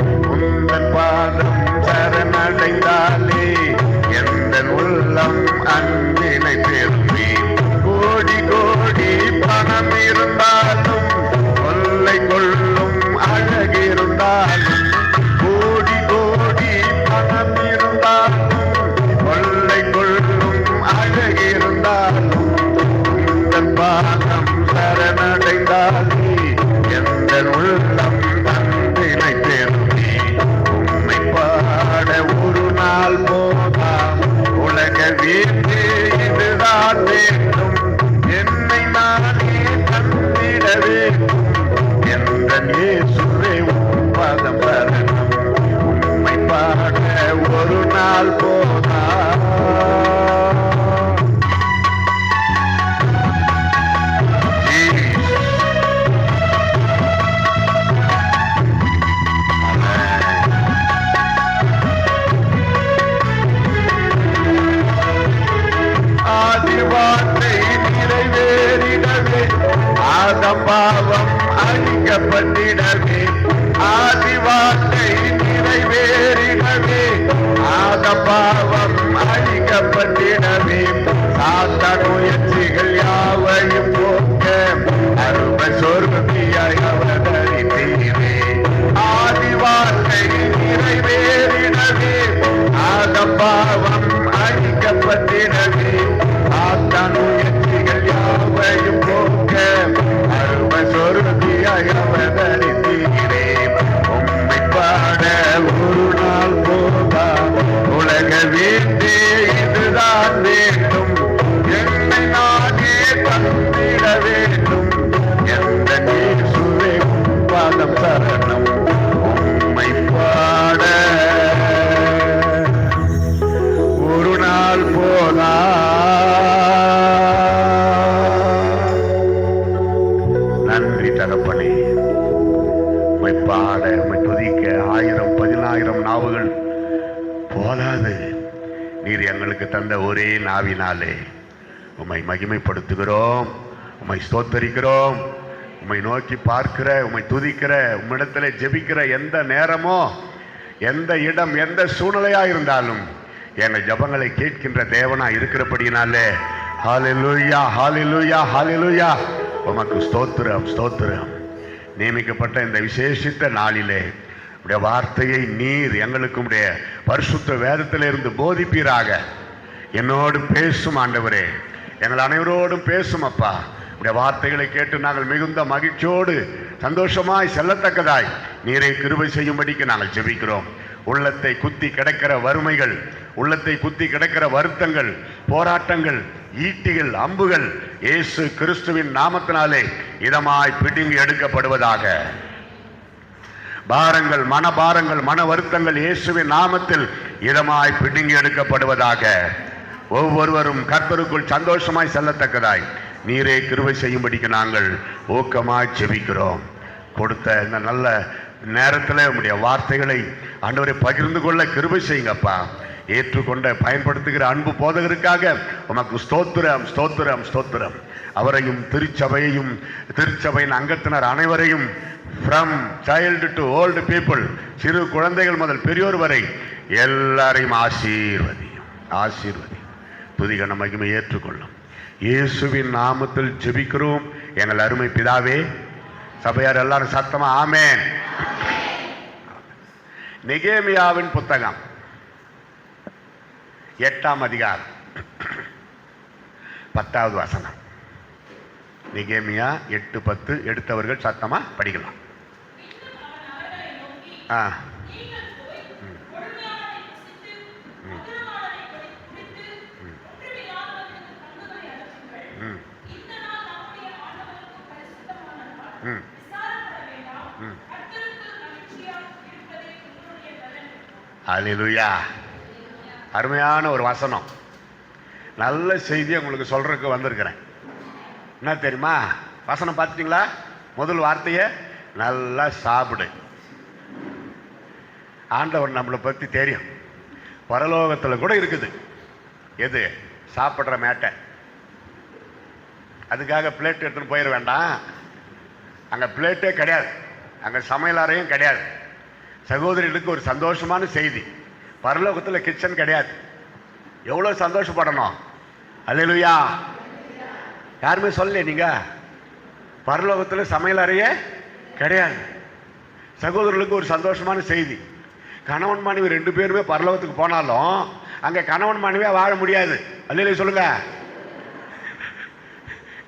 உந்தன் பாதம் சரணடைந்தாலே எந்த உள்ளம் அன்பினை பெறுவேன். கோடி கோடி பணம் இருந்தாலும் கொள்ளை கொள்ளும் அழகிருந்தாலும், கோடி கோடி பணம் இருந்தாலும் கொள்ளை கொள்ளும் அழகிருந்தாலும், உந்தன் பாதம் சரணடைந்தாலே எந்த உள்ளம் அன்பினை பெறுவேன். உம்மை பாட ஒரு நாள் போதாம், உலக வீட்டு இதுதான் வேண்டும். என்னை நானே தந்திட வேண்டும். எந்த இயேசுவே உம் பாதம் வரணும். உம்மை பாட ஒரு நாள் போதாம். ஆதிவார்த்தை நிறைவேறிடவே ஆதம் பாவம் அழிக்கப்பட்டிடவே. ஆதிவார்த்தை நிறைவேறிடவே ஆதம் பாவம் அழிக்கப்பட்டிடவே. சாத்தான் முயற்சிகள் யாவையும் போக்க அரும சொர்க்கத்தியாய் அவதரித்தீரே. ஆதிவார்த்தை நிறைவேறிடவே ஆதம் பாவம் அழிக்கப்பட்டிடவே. சாத்தான் முயற்சிகள் யாவையும் போக்க அரும சொர்க்கத்தியாய் அவதரித்தீரே. உம்மை பாட ஒரு நாள் போதாம், உலக வீட்டே இதுதான் வேண்டும். என்னை நானே தந்திட வேண்டும். எந்த இயேசுவே உம் பாதம் சரணம். உம்மை பாட ஒரு நாள் போதாம். நன்றி தகப்பனே. உம்மை பாட உம்மை துதிக்க 1000 10,000 நாவுகள் போதாது. நீர் எங்களுக்கு தந்த ஒரே நாவினாலே உம்மை மகிமைப்படுத்துகிறோம், உம்மை ஸ்தோத்தரிக்கிறோம். உம்மை நோக்கி பார்க்கிற, உம்மை துதிக்கிற, உம்மிடத்திலே ஜெபிக்கிற எந்த நேரமோ, எந்த இடம், எந்த சூழ்நிலையா இருந்தாலும் எங்கள் ஜபங்களை கேட்கின்ற தேவனா இருக்கிறபடினாலே ஹல்லேலூயா, ஹல்லேலூயா, ஹல்லேலூயா. உமக்கு ஸ்தோத்திரம், ஸ்தோத்திரம். நியமிக்கப்பட்ட இந்த விசேஷித்த நாளிலே உடைய வார்த்தையை நீர் எங்களுக்கு உடைய பரிசுத்த வேதத்திலிருந்து போதிப்பீராக. என்னோடு பேசும் ஆண்டவரே, எங்கள் அனைவரோடும் பேசும் அப்பா. உடைய வார்த்தைகளை கேட்டு நாங்கள் மிகுந்த மகிழ்ச்சியோடு சந்தோஷமாய் செல்லத்தக்கதாய் நீரை கிருபை செய்யும்படிக்கு நாங்கள் ஜெபிக்கிறோம். உள்ளத்தை குத்தி கிடக்கிற வறுமைகள், உள்ளத்தை குத்தி கிடக்கிற வருத்தங்கள், போராட்டங்கள், ஈட்டிகள், அம்புகள் இயேசு கிறிஸ்துவின் நாமத்தினாலே இதமாய் பிடுங்கி எடுக்கப்படுவதாக. பாரங்கள், மனபாரங்கள், மன வருத்தங்கள் இயேசுவின் நாமத்தில் இதமாய் பிடுங்கி எடுக்கப்படுவதாக. ஒவ்வொருவரும் கர்த்தருக்குள் சந்தோஷமாய் செல்லத்தக்கதாய் நீரே கிருபை செய்யும்படிக்கு நாங்கள் ஊக்கமாய் ஜெபிக்கிறோம். கொடுத்த இந்த நல்ல நேரத்தில் உம்முடைய வார்த்தைகளை ஆண்டவரை பகிர்ந்து கொள்ள கிருபை செய்யுங்கப்பா. ஏற்றுக்கொண்ட பயன்படுத்துகிற அன்பு போதகருக்காக உமக்கு ஸ்தோத்திரம், ஸ்தோத்திரம், ஸ்தோத்திரம். அவரையும் திருச்சபையையும் திருச்சபையின் அங்கத்தினர் அனைவரையும் from child to old people, சிறு குழந்தைகள் முதல் பெரியோர் வரை எல்லாரையும் ஆசீர்வதியும், ஆசீர்வதியும். துதிகன மகிமை ஏற்றுக்கொள்ளும். இயேசுவின் நாமத்தில் ஜெபிக்கிறோம் எங்கள் அருமை பிதாவே. சபையார் எல்லாரும் சத்தமா ஆமென். நெகேமியாவின் புத்தகம் 8ஆம் அதிகாரம் 10வது வசனம். நெகேமியா 8:10 எடுத்தவர்கள் சத்தமா படிக்கலாம். ஹல்லேலூயா. அருமையான ஒரு வசனம். நல்ல செய்தியை உங்களுக்கு சொல்றதுக்கு வந்திருக்கிறேன். என்ன தெரியுமா வசனம் பார்த்துட்டீங்களா? முதல் வார்த்தையை நல்லா சாப்பிடு. ஆண்டவர் நம்மளை பற்றி தெரியும். பரலோகத்தில் கூட இருக்குது எது சாப்பிட்ற மேட்டை. அதுக்காக பிளேட் எடுத்துன்னு போயிட வேண்டாம். அங்கே பிளேட்டே கிடையாது, அங்கே சமையல் அறையும் கிடையாது. சகோதரிகளுக்கு ஒரு சந்தோஷமான செய்தி, பரலோகத்தில் கிச்சன் கிடையாது. எவ்வளோ சந்தோஷப்படணும். அல்லேலூயா. யாருமே சொல்லல, நீங்க பரலோகத்தில் சமையல் அறையே கிடையாது. சகோதரர்களுக்கு ஒரு சந்தோஷமான செய்தி, கணவன் மனைவி 2 பேருமே பரலோகத்துக்கு போனாலும் அங்க கணவன் மனைவியா வாழ முடியாது. அல்லேலூயா சொல்லுங்க.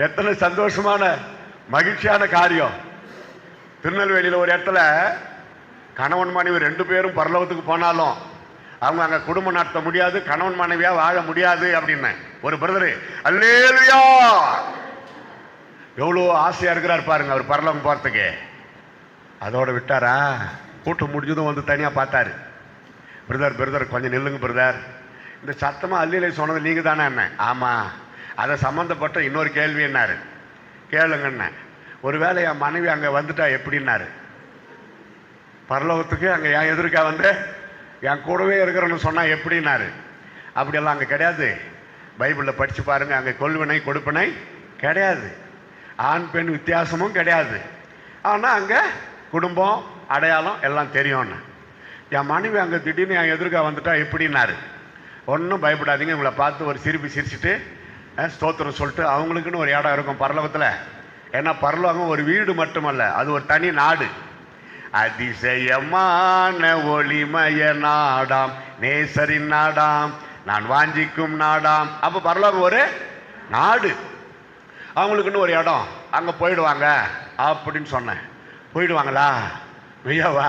எத்தனை சந்தோஷமான மகிழ்ச்சியான காரியம். திருநெல்வேலியில் ஒரு இடத்துல கணவன் மனைவி 2 பேரும் பரலோகத்துக்கு போனாலும் அவங்க அங்க குடும்பம் நடத்த முடியாது, கணவன் மனைவியா வாழ முடியாது அப்படின்னு ஒரு பிரதரு. அல்லேலூயா. எவ்வளோ ஆசையா இருக்கிறார் பாருங்க அவர் பரலோகம் போறதுக்கு. அதோட விட்டாரா? கூட்டம் முடிஞ்சதும் வந்து தனியா பார்த்தாரு. பிரதர் கொஞ்சம் நில்லுங்க பிரதர், இந்த சத்தமா அல்லிலை சொன்னது நீங்க தானே? என்ன? ஆமா. அதை சம்பந்தப்பட்ட இன்னொரு கேள்வி என்னாரு, கேளுங்கண்ண. ஒருவேளை என் மனைவி அங்க வந்துட்டா எப்படின்னாரு? பரலோகத்துக்கு அங்க என் எதிர்க்கா வந்து என் கூடவே இருக்கிறன்னு சொன்னா எப்படின்னாரு? அப்படியெல்லாம் அங்க கிடையாது. பைபிளில் படிச்சு பாருங்க, அங்க கொள்வினை கொடுப்பனை கிடையாது, ஆண் பெண் வித்தியாசமும் கிடையாது. ஆனா அங்க குடும்பம் அடையாளம் எல்லாம் தெரியும்னு. என் மனைவி அங்க திடீர்னு என் எதிர்க்கா வந்துட்டா எப்படின்னாரு? ஒன்றும் பயப்படாதீங்க, உங்களை பார்த்து ஒரு சிரிச்சிட்டு ஸ்தோத்திரம் சொல்லிட்டு அவங்களுக்குன்னு ஒரு இடம் இருக்கும் பரலோகத்தில். ஏன்னா பரலோகம் ஒரு வீடு மட்டுமல்ல, அது ஒரு தனி நாடு. அதிசயமான ஒளிமய நாடாம், நேசரின் நாடாம், நான் வாஞ்சிக்கும் நாடாம். அப்போ பரலோகம் ஒரு நாடு, அவங்களுக்குன்னு ஒரு இடம், அங்கே போயிடுவாங்க அப்படின்னு சொன்னேன். போயிடுவாங்களா? மெய்யாவா?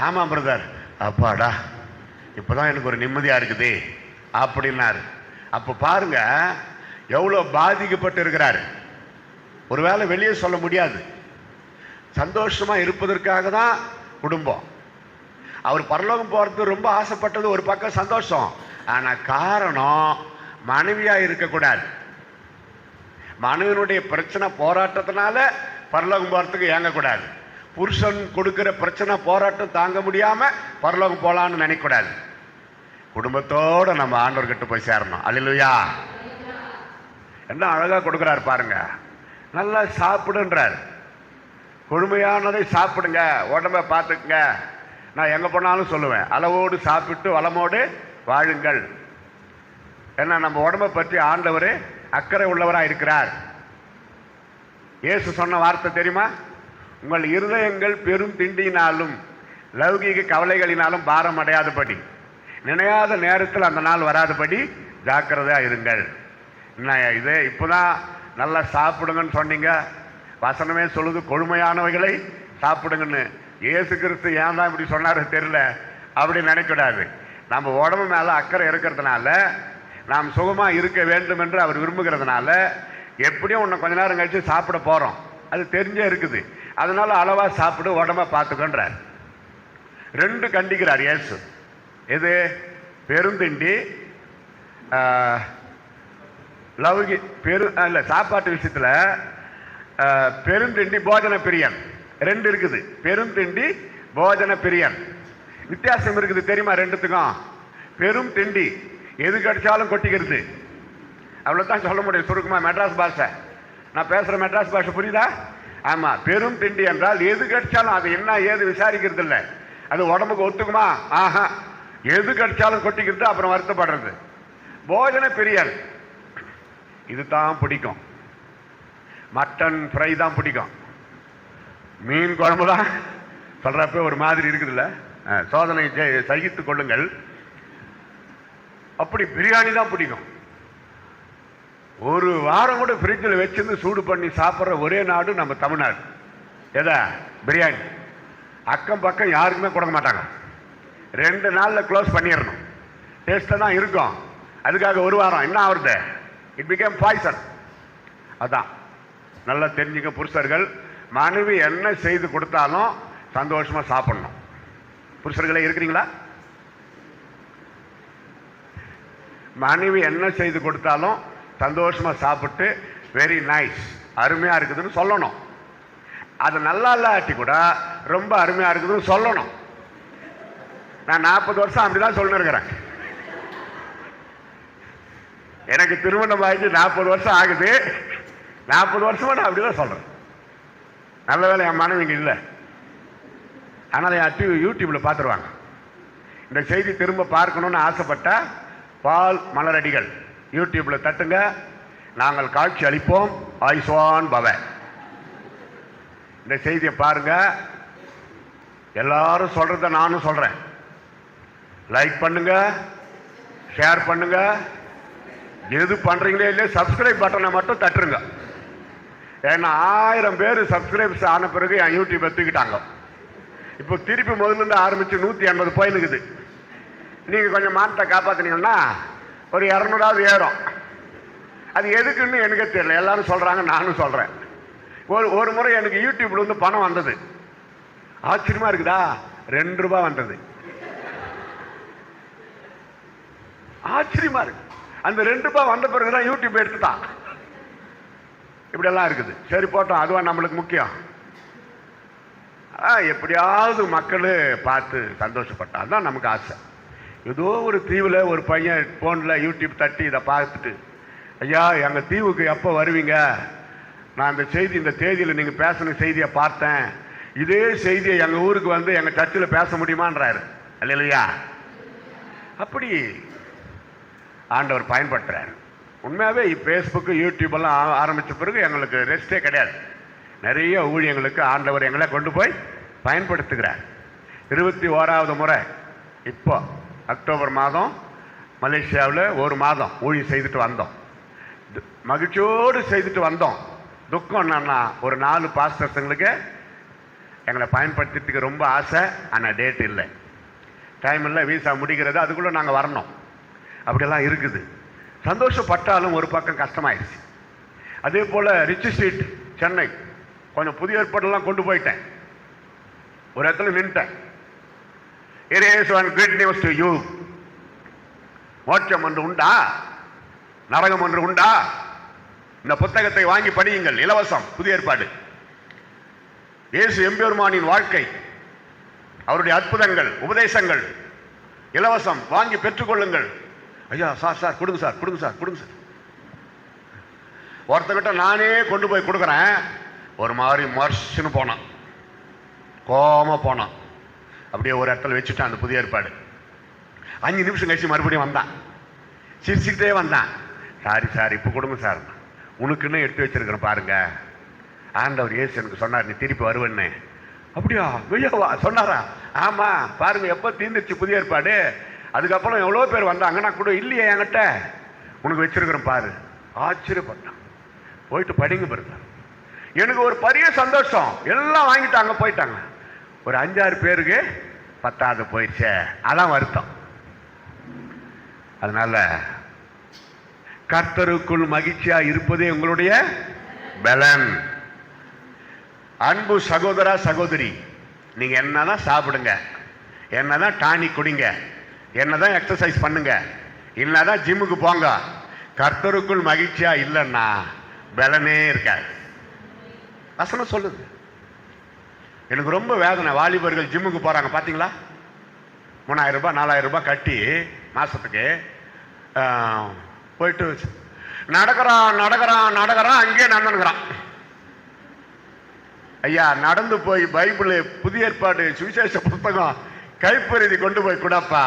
ஆமாம் பிரதர். அப்பாடா, இப்போதான் எனக்கு ஒரு நிம்மதியாக இருக்குது அப்படின்னாரு. அப்போ பாருங்க எவ்வளோ பாதிக்கப்பட்டு இருக்கிறாரு. ஒருவேளை வெளியே சொல்ல முடியாது. சந்தோஷமா இருப்பதற்காக தான் குடும்பம். அவர் பரலோகம் போறது ரொம்ப ஆசைப்பட்டது ஒரு பக்கம் சந்தோஷம். ஆனா காரணம் மனைவியா இருக்கக்கூடாது. மனைவியினுடைய பிரச்சனை போராட்டத்தினால பரலோகம் போறதுக்கு ஏங்கக்கூடாது. புருஷன் கொடுக்கிற பிரச்சனை போராட்டம் தாங்க முடியாம பரலோகம் போலான்னு நினைக்கக்கூடாது. குடும்பத்தோட நம்ம ஆண்டவர்கிட்ட போய் சேரணும். அல்லேலூயா. என்ன அழகா கொடுக்குறாரு பாருங்க. நல்லா சாப்பிடுன்றார். கொழுமையானதை சாப்பிடுங்க, உடம்ப பார்த்துக்குங்க. நான் எங்க போனாலும் சொல்லுவேன், அளவோடு சாப்பிட்டு வளமோடு வாழுங்கள். ஏன்னா நம்ம உடம்பை பற்றி ஆண்டவர் அக்கறை உள்ளவராக இருக்கிறார். இயேசு சொன்ன வார்த்தை தெரியுமா? உங்கள் இருதயங்கள் பெரும் திண்டியினாலும் லௌகீக கவலைகளினாலும் பாரம் அடையாதபடி, நினையாத நேரத்தில் அந்த நாள் வராதபடி ஜாக்கிரதையா இருங்கள். இது இப்போதான் நல்லா சாப்பிடுங்கன்னு சொன்னீங்க, வசனமே சொல்லுது கொழுமையானவைகளை சாப்பிடுங்கன்னு. இயேசு கிறிஸ்து ஏன் தான் இப்படி சொன்னாரு தெரியல, அப்படி நினைக்கூடாது. நம்ம உடம்பு மேல அக்கறை இருக்கிறதுனால, நாம் சுகமா இருக்க வேண்டும் என்று அவர் விரும்புகிறதுனால எப்படியும் உன்னை கொஞ்ச நேரம் கழிச்சு சாப்பிட போறோம், அது தெரிஞ்சே இருக்குது. அதனால அளவா சாப்பிடு, உடம்ப பார்த்துக்கன்றார். 2 கண்டிக்கிறார் இயேசு. எது? பெருந்திண்டி, லௌகி இல்ல சாப்பாட்டு விஷயத்துல பெருந்திண்டி, போஜன பிரியன் 2 இருக்குது. பெருந்திண்டி, போஜன பிரியன். வித்தியாசம் இருக்குது தெரியுமா 2த்துக்கும்? பெரும் திண்டி எது கிடைச்சாலும் கொட்டிக்கிறது, அவ்வளவுதான் சொல்ல முடியும் சுருக்கமா. மெட்ராஸ் பாஷை, நான் பேசுற மெட்ராஸ் பாஷை புரியுதா? ஆமா. பெரும் திண்டி என்றால் எது கிடைச்சாலும் அது என்ன ஏது விசாரிக்கிறது இல்லை, அது உடம்புக்கு ஒத்துக்குமா? ஆஹா, எது கிடைச்சாலும் கொட்டிக்கிறது, அப்புறம் வருத்தப்படுறது. போஜன பிரியன் இதுதான் பிடிக்கும். மட்டன் ஃப்ரை தான் பிடிக்கும், மீன் குழம்பு தான் சொல்றப்ப ஒரு மாதிரி இருக்குதுல்ல. சோதனை சகித்துக் கொள்ளுங்கள். அப்படி பிரியாணி தான் பிடிக்கும். ஒரு வாரம் கூட ஃப்ரிட்ஜில் வச்சிருந்து சூடு பண்ணி சாப்பிட்ற ஒரே நாடு நம்ம தமிழ்நாடு. எதா? பிரியாணி. அக்கம் பக்கம் யாருக்குமே கொடுக்க மாட்டாங்க. 2 நாளில் க்ளோஸ் பண்ணிடணும். டேஸ்ட்டாக தான் இருக்கும், அதுக்காக ஒரு வாரம் என்ன ஆகுறது? It become poison. அதான் நல்லா தெரிஞ்சுக்க புருஷர்கள், மனைவி என்ன செய்து கொடுத்தாலும் சந்தோஷமா சாப்பிடணும். புருஷர்களே இருக்கிறீங்களா? மனைவி என்ன செய்து கொடுத்தாலும் சந்தோஷமா சாப்பிட்டு வெரி நைஸ், அருமையா இருக்குதுன்னு சொல்லணும். அது நல்லா இல்லாட்டி கூட ரொம்ப அருமையா இருக்குதுன்னு சொல்லணும். நான் 40 வருஷம் அப்படிதான் சொல்லிட்டு இருக்கிறேன். எனக்கு திருமணம் ஆகிட்டு 40 வருஷம் ஆகுது. 40 வருஷமா நான் அப்படிதான் சொல்றேன். நல்ல வேலை என் மனைவி இங்க இல்லை. அதனால் யூடியூப்பில் பார்த்துருவாங்க. இந்த செய்தி திரும்ப பார்க்கணுன்னு ஆசைப்பட்ட பால் மலரடிகள் யூடியூப்பில் தட்டுங்க. நாங்கள் காட்சி அளிப்போம். ஆயுஷ்வான் பவ. இந்த செய்தியை பாருங்க. எல்லாரும் சொல்றத நானும் சொல்றேன். லைக் பண்ணுங்க, ஷேர் பண்ணுங்க. எது பண்றீங்களே இல்லையே சப்ஸ்கிரைப் பட்டனை மட்டும் தட்டுருங்க. ஏன்னா 1000 பேர் சப்ஸ்கிரைப்ஸ் ஆன பிறகு என் யூடியூப் எடுத்துக்கிட்டாங்க. இப்போ திருப்பி முதல்ல இருந்து ஆரம்பிச்சு 180 போயினுக்குது. நீங்க கொஞ்சம் மாற்றத்தை காப்பாத்தினீங்கன்னா ஒரு 200ஆவது ஏறும். அது எதுக்குன்னு எனக்கே தெரியல. எல்லாரும் சொல்றாங்க, நானும் சொல்றேன். ஒரு முறை எனக்கு யூடியூப்ல இருந்து பணம் வந்தது. ஆச்சரியமா இருக்குதா? 2 ரூபாய் வந்தது. ஆச்சரியமா இருக்கு. அந்த 2 ரூபாய் வந்த பிறகுதான் யூடியூப் எடுத்துட்டான். இப்படி எல்லாம் இருக்குது. சரி போட்டோம், அதுவா நம்மளுக்கு முக்கியம். எப்படியாவது மக்கள் பார்த்து சந்தோஷப்பட்டா தான் நமக்கு ஆசை. ஏதோ ஒரு தீவில் ஒரு பையன் போன்ல யூடியூப் தட்டி இதை பார்த்துட்டு, ஐயா எங்க தீவுக்கு எப்போ வருவீங்க? நான் இந்த செய்தி இந்த தேதியில் நீங்க பேசின செய்தியை பார்த்தேன். இதே செய்தியை எங்க ஊருக்கு வந்து எங்க சர்ச்சில் பேச முடியுமான்றாரு. இல்லையா? அப்படி ஆண்டவர் பயன்படுத்துறாரு. உண்மையாவே ஃபேஸ்புக் யூடியூப் எல்லாம் ஆரம்பிச்ச பிறகு எங்களுக்கு ரெஸ்டே கிடையாது. நிறைய ஊழியங்களுக்கு ஆண்டவர் எங்களை கொண்டு போய் பயன்படுத்துகிறார். 21வது முறை இப்போ அக்டோபர் மாதம் மலேசியாவில் 1 மாதம் ஊழியம் செய்துட்டு வந்தோம். மகிழ்ச்சியோடு செய்துட்டு வந்தோம். துக்கம் என்னன்னா ஒரு 4 பாஸ்டர்ஸுங்களுக்கு எங்களை பயன்படுத்திட்டு ரொம்ப ஆசை. ஆனால் டேட் இல்லை, டைம் இல்லை, வீசா முடிக்கிறது, அதுக்குள்ளே நாங்கள் வரணும். அப்படியெல்லாம் இருக்குது. சந்தோஷப்பட்டாலும் ஒரு பக்கம் கஷ்டமாயிடுச்சு. அதே போல் ரிச் ஸ்ட்ரீட் சென்னை கொஞ்சம் புதிய ஏற்பாடெல்லாம் கொண்டு போயிட்டேன். ஒரு இடத்துல நின்ட்டேன். Here is one good news to you. மோட்சம் ஒன்று உண்டா, நரகம் ஒன்று உண்டா? இந்த புத்தகத்தை வாங்கி படியுங்கள், இலவசம். புதிய ஏற்பாடு, இயேசு எம்பெருமானின் வாழ்க்கை, அவருடைய அற்புதங்கள், உபதேசங்கள் இலவசம். வாங்கி பெற்றுக்கொள்ளுங்கள். ஐயா சார் கொடுங்க சார், கொடுங்க சார், கொடுங்க சார். ஒருத்தங்கிட்ட நானே கொண்டு போய் கொடுக்குறேன். ஒரு மாதிரி மர்ஷன்னு போனான், கோமா போனான். அப்படியே ஒரு இடத்துல வச்சுட்டான் அந்த புதிய ஏற்பாடு. 5 நிமிஷம் கழிச்சு மறுபடியும் வந்தான், சிரிச்சுக்கிட்டே வந்தான். சாரி இப்போ கொடுங்க சார், உனக்குன்னு எடுத்து வச்சிருக்கிறேன் பாருங்க. ஆண்டவர் இயேசு எனக்கு சொன்னார் நீ திருப்பி வருவேன்னு. அப்படியா வெய்யவா சொன்னாரா? ஆமா பாருங்க எப்போ தீர்ந்துச்சு புதிய ஏற்பாடு. அதுக்கப்புறம் எவ்வளோ பேர் வந்தாங்க, நான் கூட இல்லையே என்கிட்ட, உனக்கு வச்சிருக்கிறேன் பாரு. ஆச்சரியப்பட்டான். போயிட்டு படிங்க பாருங்க. எனக்கு ஒரு பெரிய சந்தோஷம். எல்லாம் வாங்கிட்டாங்க போயிட்டாங்க. ஒரு 5-6 பேருக்கு 10வது போயிடுச்சே, அதான் வருத்தம். அதனால கர்த்தருக்குள் மகிழ்ச்சியா இருப்பதே உங்களுடைய பலன். அன்பு சகோதரா சகோதரி, நீங்க என்னதான் சாப்பிடுங்க, என்னதான் டானிக் குடிங்க, என்னதான் எக்ஸசைஸ் பண்ணுங்க, இல்லதான் ஜிம்முக்கு போங்க, கர்த்தருக்குள் மகிழ்ச்சியா இல்லைன்னா பலனே இருக்காது. வசனம் சொல்லுது. எனக்கு ரொம்ப வேதனை. வாலிபர்கள் ஜிம்முக்கு போறாங்க பாத்தீங்களா? 3000 ரூபாய் 4000 ரூபாய் கட்டி மாசத்துக்கு போயிட்டு நடக்கிறான் அங்கேயே நடந்துக்கிறான். ஐயா நடந்து போய் பைபிள் புதிய ஏற்பாடு சுவிசேஷ புத்தகம் கைப்பறிதி கொண்டு போய் கூடப்பா.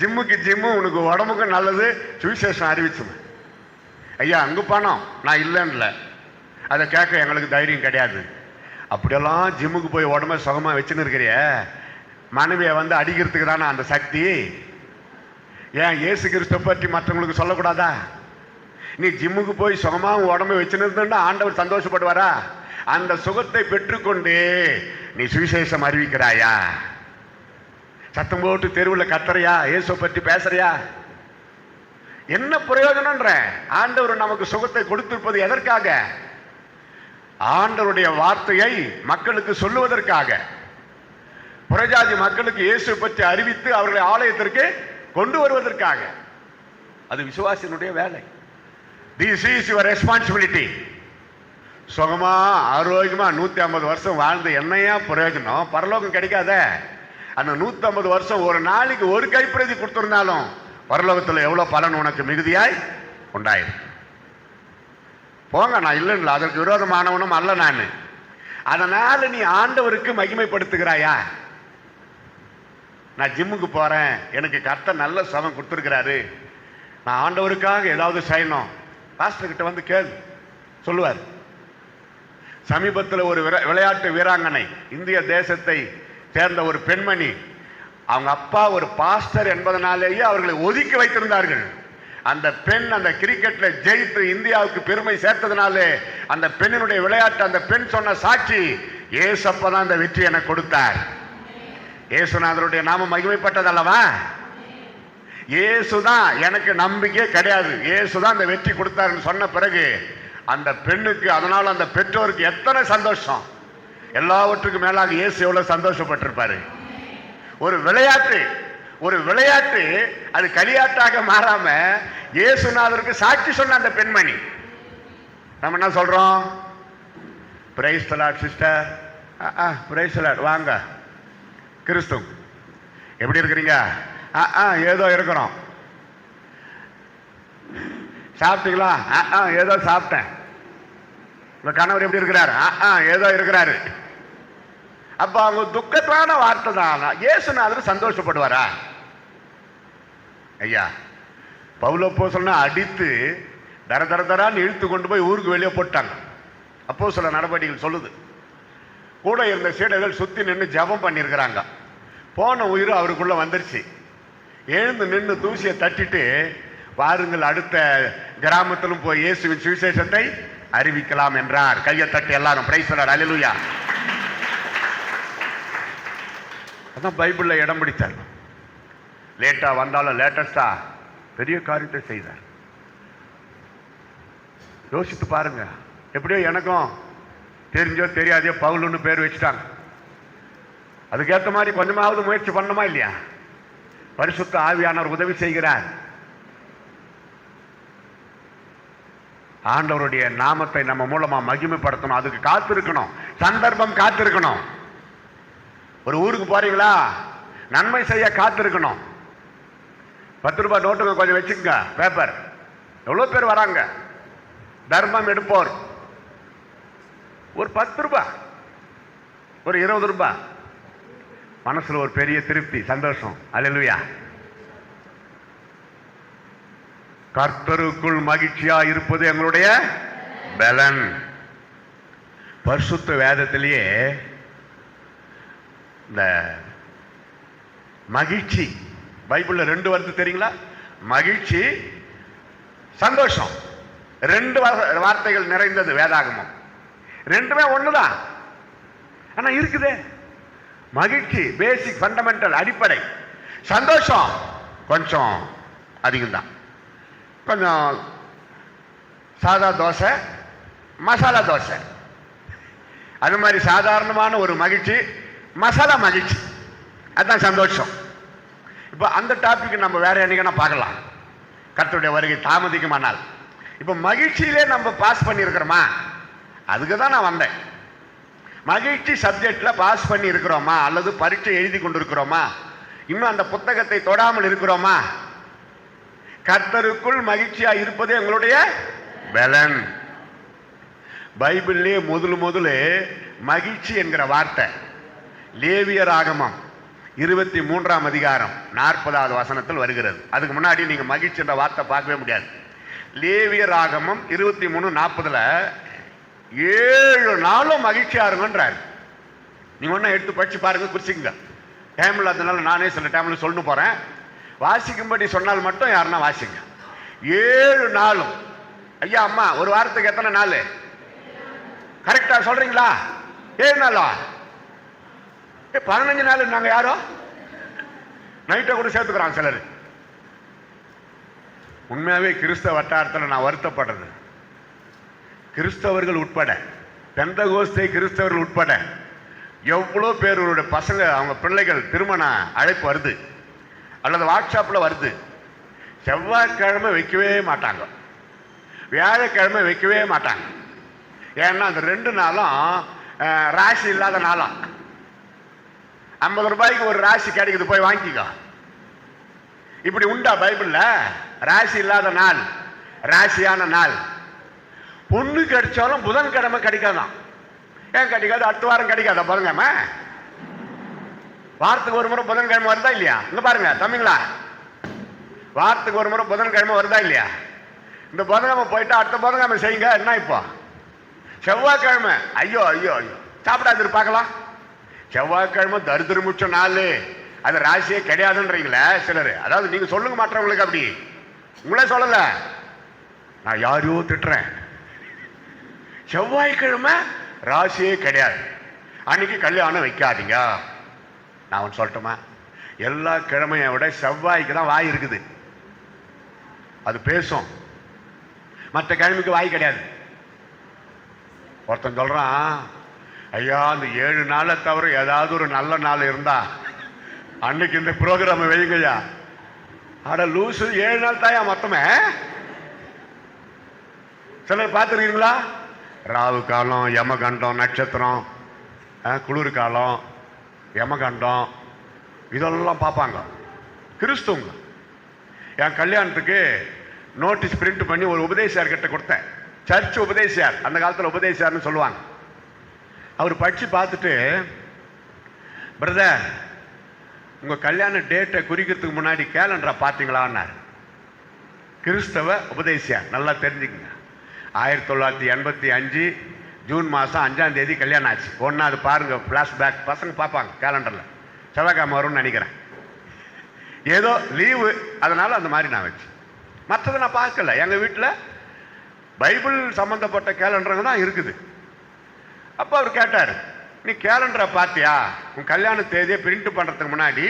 ஜிம்மு உனக்கு உடம்புக்கு நல்லது, சுவிசேஷம் அறிவிச்சு. ஐயா அங்கு பணம் நான் இல்லைன்னு அதை கேட்க எங்களுக்கு தைரியம் கிடையாது. அப்படியெல்லாம் ஜிம்முக்கு போய் உடம்ப சுகமா வச்சுன்னு இருக்கிறிய, மனைவியை வந்து அடிக்கிறதுக்கு தானே அந்த சக்தி. ஏன் இயேசு கிறிஸ்துவை பற்றி மற்றவங்களுக்கு சொல்லக்கூடாதா? நீ ஜிம்முக்கு போய் சுகமா உடம்பை வச்சுன்னு இருந்தா ஆண்டவர் சந்தோஷப்படுவாரா? அந்த சுகத்தை பெற்றுக்கொண்டு நீ சுவிசேஷம் அறிவிக்கிறாயா? சத்தம் போட்டு தெருவில் கத்துறியா? இயேசுவை பற்றி பேசுறியா? என்ன பிரயோஜனம்ன்ற? ஆண்டவர் நமக்கு சுகத்தை கொடுத்திருப்பது எதற்காக? ஆண்டவருடைய வார்த்தையை மக்களுக்கு சொல்லுவதற்காக. புறஜாதி மக்களுக்கு இயேசு பற்றி அறிவித்து அவர்களை ஆலயத்திற்கு கொண்டு வருவதற்காக. அது விசுவாசியினுடைய வேலை. This is your responsibility. சுகமா ஆரோக்கியமா 150 வருஷம் வாழ்ந்து என்னையா பிரயோஜனம்? பரலோகம் கிடைக்காத. அந்த 150 வருஷம் ஒரு நாளைக்கு ஒரு கைப்பிரதி கொடுத்திருந்தாலும் பரலோகத்தில் எவ்வளவு பலன் உனக்கு மிகுதியாய் உண்டாயிருக்கு. போங்க, நான் இல்லைன்னு அதற்கு விரோதமானவனும் அல்ல நான். அதனால நீ ஆண்டவருக்கு மகிமைப்படுத்துகிறாயா? நான் ஜிம்முக்கு போறேன், எனக்கு கர்த்தர் நல்ல சுகம் கொடுத்துருக்கிறாரு, நான் ஆண்டவருக்காக ஏதாவது செய்யணும், பாஸ்டர் கிட்ட வந்து கேள் சொல்லுவார். சமீபத்தில் ஒரு விளையாட்டு வீராங்கனை, இந்திய தேசத்தை சேர்ந்த ஒரு பெண்மணி, அவங்க அப்பா ஒரு பாஸ்டர் என்பதனாலேயே அவர்களை ஒதுக்கி வைத்திருந்தார்கள். அந்த பெண் அந்த கிரிக்கெட்ல ஜெயித்து இந்தியாவுக்கு பெருமை சேர்த்ததுனாலே அந்த பெண்ணினுடைய விளையாட்டு, அந்த பெண் சொன்ன சாட்சி, ஏசப்பதான் அந்த வெற்றி எனக்கு கொடுத்தார். ஏசுநாதருடைய நாமம் மகிமைப்பட்டது அல்லவா? ஏசுதான் எனக்கு நம்பிக்கை கிடையாது, ஏசுதான் அந்த வெற்றி கொடுத்தாருன்னு சொன்ன பிறகு அந்த பெண்ணுக்கு, அதனால அந்த பெற்றோருக்கு எத்தனை சந்தோஷம். எல்லாவற்றுக்கும் மேலாக இயேசு எவ்வளவு சந்தோஷப்பட்டிருப்பாரு. ஒரு விளையாட்டு அது களியாட்டாக மாறாம இயேசுநாதருக்கு சாட்சி சொன்ன அந்த பெண்மணி. நம்ம என்ன சொல்றோம்? Price the Lord sister, price the Lord, வாங்க கிறிஸ்து, எப்படி இருக்கிறீங்க? ஏதோ இருக்கிறோம். சாப்பிட்டீங்களா? ஏதோ சாப்பிட்டேன். உங்க கணவர் எப்படி இருக்கிறாரு? ஏதோ இருக்கிறாரு. அப்ப அவங்க துக்கத்தான வார்த்தை தான். இயேசுநாதர் சந்தோஷப்படுவாரா? ஐயா, பவுல் அப்போஸ்தலனை அடித்து தர தர தரான்னு இழுத்து கொண்டு போய் ஊருக்கு வெளியே போட்டாங்க. அப்போஸ்தல நடவடிக்கைகள் சொல்லுது. கூட இருந்த சீடர்கள் சுத்தி நின்று ஜெபம் பண்ணியிருக்கிறாங்க. போன உயிர் அவருக்குள்ள வந்துருச்சு. எழுந்து நின்று தூசியை தட்டிட்டு, வாருங்கள் அடுத்த கிராமத்திலும் போய் இயேசுவின் சுவிசேஷத்தை அறிவிக்கலாம் என்றார். கையை தட்டி எல்லாரும் பிரைஸ் தி லார்ட், அல்லேலூயா. அதான் பைபிள்ல இடம் பிடிச்சார். லேட்டா வந்தாலும் லேட்டஸ்டா பெரிய காரியத்தை செய்தார். யோசித்து பாருங்க. எப்படியோ எனக்கும் தெரிஞ்சோ தெரியாதையோ பவுலுன்னு பேர் வச்சுட்டாங்க. அதுக்கேற்ற மாதிரி கொஞ்சமாவது முயற்சி பண்ணணுமா இல்லையா? பரிசுத்த ஆவியானவர் உதவி செய்கிறார். ஆண்டவருடைய நாமத்தை நம்ம மூலமா மகிமைப்படுத்தணும். அதுக்கு காத்திருக்கணும், சந்தர்ப்பம் காத்திருக்கணும். ஒரு ஊருக்கு போறீங்களா, நன்மை செய்ய காத்திருக்கணும். 10 ரூபாய் நோட்டுங்க கொஞ்சம் வச்சுக்கங்க, பேப்பர். எவ்வளவு பேர் வராங்க தர்மம் எடுப்போர். ஒரு 10 ரூபாய், ஒரு 20 ரூபாய், மனசுல ஒரு பெரிய திருப்தி, சந்தோஷம். அல்லேலூயா. கர்த்தருக்குள் மகிழ்ச்சியா இருப்பது எங்களுடைய பலன். பரிசுத்த வேதத்திலேயே இந்த மகிழ்ச்சி பைபிள்ல 2 வருது தெரியுங்களா? மகிழ்ச்சி, சந்தோஷம், 2 வார்த்தைகள் நிறைந்தது வேதாகமம். 2மே ஒண்ணுதான். ஆனா இருக்குதே, மகிழ்ச்சி பேசிக் ஃபண்டமெண்டல் அடிப்படை, சந்தோஷம் கொஞ்சம் அதிகம்தான். கொஞ்சம் சாதா தோசை, மசாலா தோசை, அது மாதிரி சாதாரணமான ஒரு மகிழ்ச்சி, மசாலா மகிழ்ச்சி, அதுதான் சந்தோஷம். இப்போ அந்த டாபிக் நம்ம வேற என்னைக்குன்னா பார்க்கலாம், கர்த்தருடைய வருகை தாமதிக்குமானால். இப்போ மகிழ்ச்சியிலே நம்ம பாஸ் பண்ணியிருக்கிறோமா? அதுக்கு தான் நான் வந்தேன். மகிழ்ச்சி சப்ஜெக்ட்ல பாஸ் பண்ணி இருக்கிறோமா, அல்லது பரீட்சை எழுதி கொண்டிருக்கிறோமா, இன்னும் அந்த புத்தகத்தை தொடாமல் இருக்கிறோமா? கர்த்தருக்குள் மகிழ்ச்சியா இருப்பது எங்களுடைய பலன். பைபிள்லேயே முதல்ல மகிழ்ச்சி என்கிற வார்த்தை லேவியராகமம் 23ஆம் அதிகாரம் 40வது வசனத்தில் வருகிறது. அதுக்கு முன்னாடி நீங்க மகிழ்ச்சி என்ற வார்த்தை பார்க்கவே முடியாது. லேவியராகமம் 23:40 7 நாளும் மகிழ்ச்சியா இருங்கன்றார். நீங்க ஒன்னும் எடுத்து படிச்சு பாருங்க, குறிச்சிங்க. டைம் இல்லாதனால நானே சில டைம்ல சொல்லணும் போறேன். வாசிக்கும்படி சொன்னால் மட்டும் யாருன்னா வாசிங்க. 7 நாளும். ஐயா அம்மா, ஒரு வாரத்துக்கு எத்தனை நாள்? கரெக்டா சொல்றீங்களா? 7 நாளா? 15 நாள் நாங்க யாரோ நைட்டை கூட சேர்த்துக்கிறோம் சிலர். உண்மையாவே கிறிஸ்தவ வட்டாரத்தில் நான் வருத்தப்படுறது, கிறிஸ்தவர்கள் உட்பட, பெந்தகோஸ்தே கிறிஸ்தவர்கள் உட்பட எவ்வளோ பேருடைய பசங்க, அவங்க பிள்ளைகள் திருமண அழைப்பு வருது அல்லது வாட்ஸ்அப்பில் வருது, செவ்வாய்க்கிழமை வைக்கவே மாட்டாங்க, வியாழக்கிழமை வைக்கவே மாட்டாங்க. ஏன்னா அந்த 2 நாளும் ராசி இல்லாத நாளும். 50 ரூபாய்க்கு ஒரு ராசி கிடைக்குது, போய் வாங்கிக்க. இப்படி உண்டா பைபிள்ல? ராசி இல்லாத நாள், ராசியான நாள். பொண்ணு கிடைச்சாலும் புதன்கிழமை கிடைக்காதான். ஏன் கிடைக்காது? அடுத்த வாரம் கிடைக்காதா? பாருங்க, வாரத்துக்கு ஒரு முறை புதன்கிழமை வருதா இல்லையா? இங்க பாருங்க தம்பிங்களா, வாரத்துக்கு ஒரு முறை புதன்கிழமை வருதா இல்லையா? இந்த புதன்கிழமை போயிட்டு அடுத்த புதன்கிழமை செய்யுங்க. என்ன இப்போ செவ்வாய்க்கிழமை? ஐயோ ஐயோ ஐயோ, சாப்பிடாது பார்க்கலாம். செவ்வாய்க்கிழமை தரித்திரமுச்ச நாள், அது ராசியே கிடையாதுன்றீங்களே சிலர். அதாவது நீங்க சொல்லுங்க மாற்றவங்களுக்கு, அப்படி உங்களே சொல்லல, நான் யாரையோ திட்டுறேன். செவ்வாய்க்கிழமை ராசியே கிடையாது, அன்னைக்கு கல்யாணம் வைக்காதீங்க. நான் ஒன்று சொல்லட்டுமா? எல்லா கிழமையை விட செவ்வாய்க்கு தான் வாய் இருக்குது, அது பேசும். மற்ற கிழமைக்கு வாய் கிடையாது. ஒருத்தன் சொல்றான், ஐயா அந்த 7 நாளை தவிர ஏதாவது ஒரு நல்ல நாள் இருந்தா அன்னைக்கு இந்த ப்ரோக்ராம் வைங்கய்யா. அட லூசு, 7 நாள் தாயா மொத்தமே. சிலர் பார்த்துருக்கீங்களா? ராவு காலம், யமகண்டம், நட்சத்திரம், குளிர் காலம், யமகண்டம், இதெல்லாம் பார்ப்பாங்க கிறிஸ்துவங்க. என் கல்யாணத்துக்கு நோட்டீஸ் பிரிண்ட் பண்ணி ஒரு உபதேசியார் கிட்ட கொடுத்தேன். சர்ச் உபதேசியார், அந்த காலத்தில் உபதேசியார்னு சொல்லுவாங்க. அவர் படித்து பார்த்துட்டு, பிரதர் உங்கள் கல்யாண டேட்டை குறிக்கிறதுக்கு முன்னாடி கேலண்டரை பார்த்தீங்களான்னார். கிறிஸ்தவ உபதேசியார், நல்லா தெரிஞ்சுக்கங்க. 1985 ஜூன் மாதம் 5ஆம் தேதி கல்யாணம் ஆச்சு. ஒன்றா அது பாருங்கள், ஃப்ளாஷ்பேக் பசங்க பார்ப்பாங்க கேலண்டரில். செவ்வாய்க்கிழமை வரும்னு நினைக்கிறேன், ஏதோ லீவு, அதனால் அந்த மாதிரி நான் வச்சு. மற்றதை நான் பார்க்கல. எங்கள் வீட்டில் பைபிள் சம்மந்தப்பட்ட கேலண்டருங்க தான் இருக்குது. அப்போ அவர் கேட்டார், நீ கேலண்டரை பார்த்தியா? உன் கல்யாண தேதியை பிரிண்ட் பண்ணுறதுக்கு முன்னாடி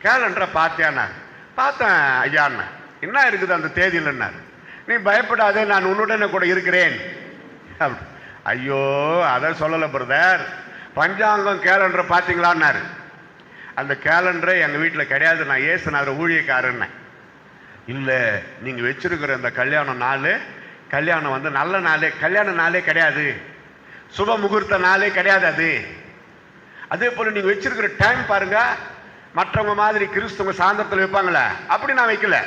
கேலண்டரை பார்த்தியான்னார். பார்த்தேன் ஐயான்னு. என்ன இருக்குது அந்த தேதியில்னார். நீ பயப்படாதே, நான் உன்னுடனே கூட இருக்கிறேன் அப்படி. ஐயோ அதை சொல்லலை பிரதர், பஞ்சாங்கம் கேலண்டரை பார்த்தீங்களான்னாரு. அந்த கேலண்டரை எங்கள் வீட்டில் கிடையாது, நான் ஏசுநாதர் ஊழியக்காரன்னு. இல்லை, நீங்கள் வச்சிருக்கிற அந்த கல்யாண நாள், கல்யாணம் வந்து நல்ல நாளே, கல்யாண நாளே கிடையாது, சுப முகூர்த்த நாளே கிடையாது அது. அதே போல் நீங்கள் வச்சிருக்கிற டைம் பாருங்க, மற்றவங்க மாதிரி கிறிஸ்துவங்க சாயந்தரத்தில் வைப்பாங்களே, அப்படி நான் வைக்கல.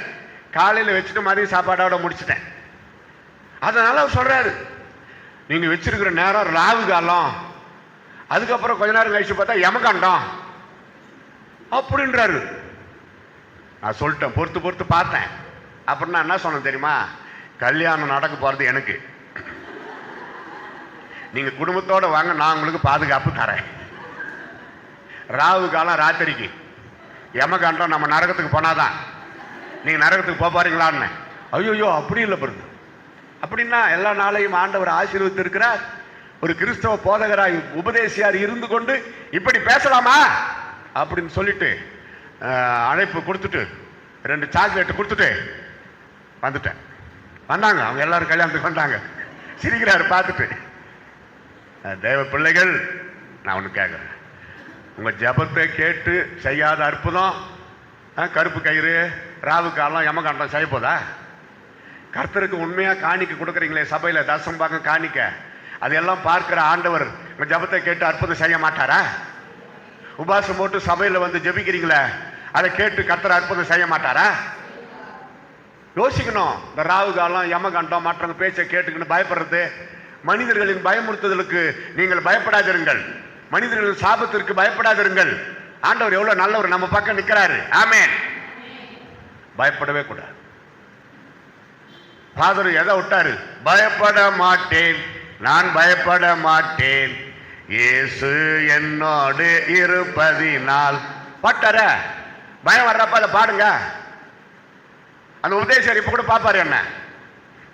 காலையில் வச்சுட்டு மதியம் சாப்பாடோட முடிச்சிட்டேன். அதனால அவர் சொல்றாரு, நீங்கள் வச்சிருக்கிற நேரம் ராகு காலம், அதுக்கப்புறம் கொஞ்ச நேரம் கழிச்சு பார்த்தா யமகண்டம் அப்படின்றாரு. நான் சொல்லிட்டேன், பொறுத்து பொறுத்து பார்த்தேன். அப்புறம் நான் என்ன சொன்னேன் தெரியுமா? கல்யாணம் நடக்க போகிறது எனக்கு, நீங்க குடும்பத்தோட வாங்க, நான் உங்களுக்கு பாதுகாப்பு தரேன். ராகு காலம் ராத்திரிக்கு, யமகண்டம் நம்ம நரகத்துக்கு போனாதான். நீங்க நரகத்துக்கு போறீங்களான்னு. ஐயோ அப்படி இல்லை பிறகு. அப்படின்னா எல்லா நாளையும் ஆண்டவர் ஆசீர்வதித்து இருக்கிறார். ஒரு கிறிஸ்தவ போதகராய் உபதேசியார் இருந்து கொண்டு இப்படி பேசலாமா அப்படின்னு சொல்லிட்டு அழைப்பு கொடுத்துட்டு 2 சாக்லேட் கொடுத்துட்டு வந்துட்டேன். வந்தாங்க அவங்க எல்லாரும், கல்யாணத்துக்கு வந்தாங்க. சிரிக்கிறாரு பார்த்துட்டு. தேவ பிள்ளைகள், நான் ஒன்று கேட்குறேன், உங்கள் ஜபத்தை கேட்டு செய்யாத அற்புதம், கருப்பு கயிறு, ராவு காலம், யமகண்டம் செய்ய போதா? கர்த்தருக்கு உண்மையாக காணிக்க கொடுக்குறீங்களே சபையில், தசம் பாகம் காணிக்க, அதையெல்லாம் பார்க்கிற ஆண்டவர் உங்கள் ஜபத்தை கேட்டு அற்புதம் செய்ய மாட்டாரா? உபாசம் போட்டு சபையில் வந்து ஜபிக்கிறீங்களே, அதை கேட்டு கர்த்தர் அற்புதம் செய்ய மாட்டாரா? யோசிக்கணும். இந்த ராவு காலம், யமகண்டம், மற்றவங்க பேச்சை கேட்டுக்கின்னு பயப்படுறது, மனிதர்களின் பயமுறுத்துதலுக்கு நீங்கள் பயப்படாதிருங்கள். மனிதர்களின் சாபத்திற்கு பயப்படாதிருங்கள். ஆண்டவர் எவ்வளவு நல்லவர், நம்ம பக்கம் நிற்கிறாரு. ஆமென். பயப்படவே கூடாது. ஃபாதர் எதை விட்டாரு? பயப்பட மாட்டேன், நான் பயப்பட மாட்டேன், இயேசு என்னோடு இருப்பதினால். பாட்டார பயம் வர்றப்ப அதை பாடுங்க. அந்த உபதேசர் இப்ப கூட பாப்பாரு. என்ன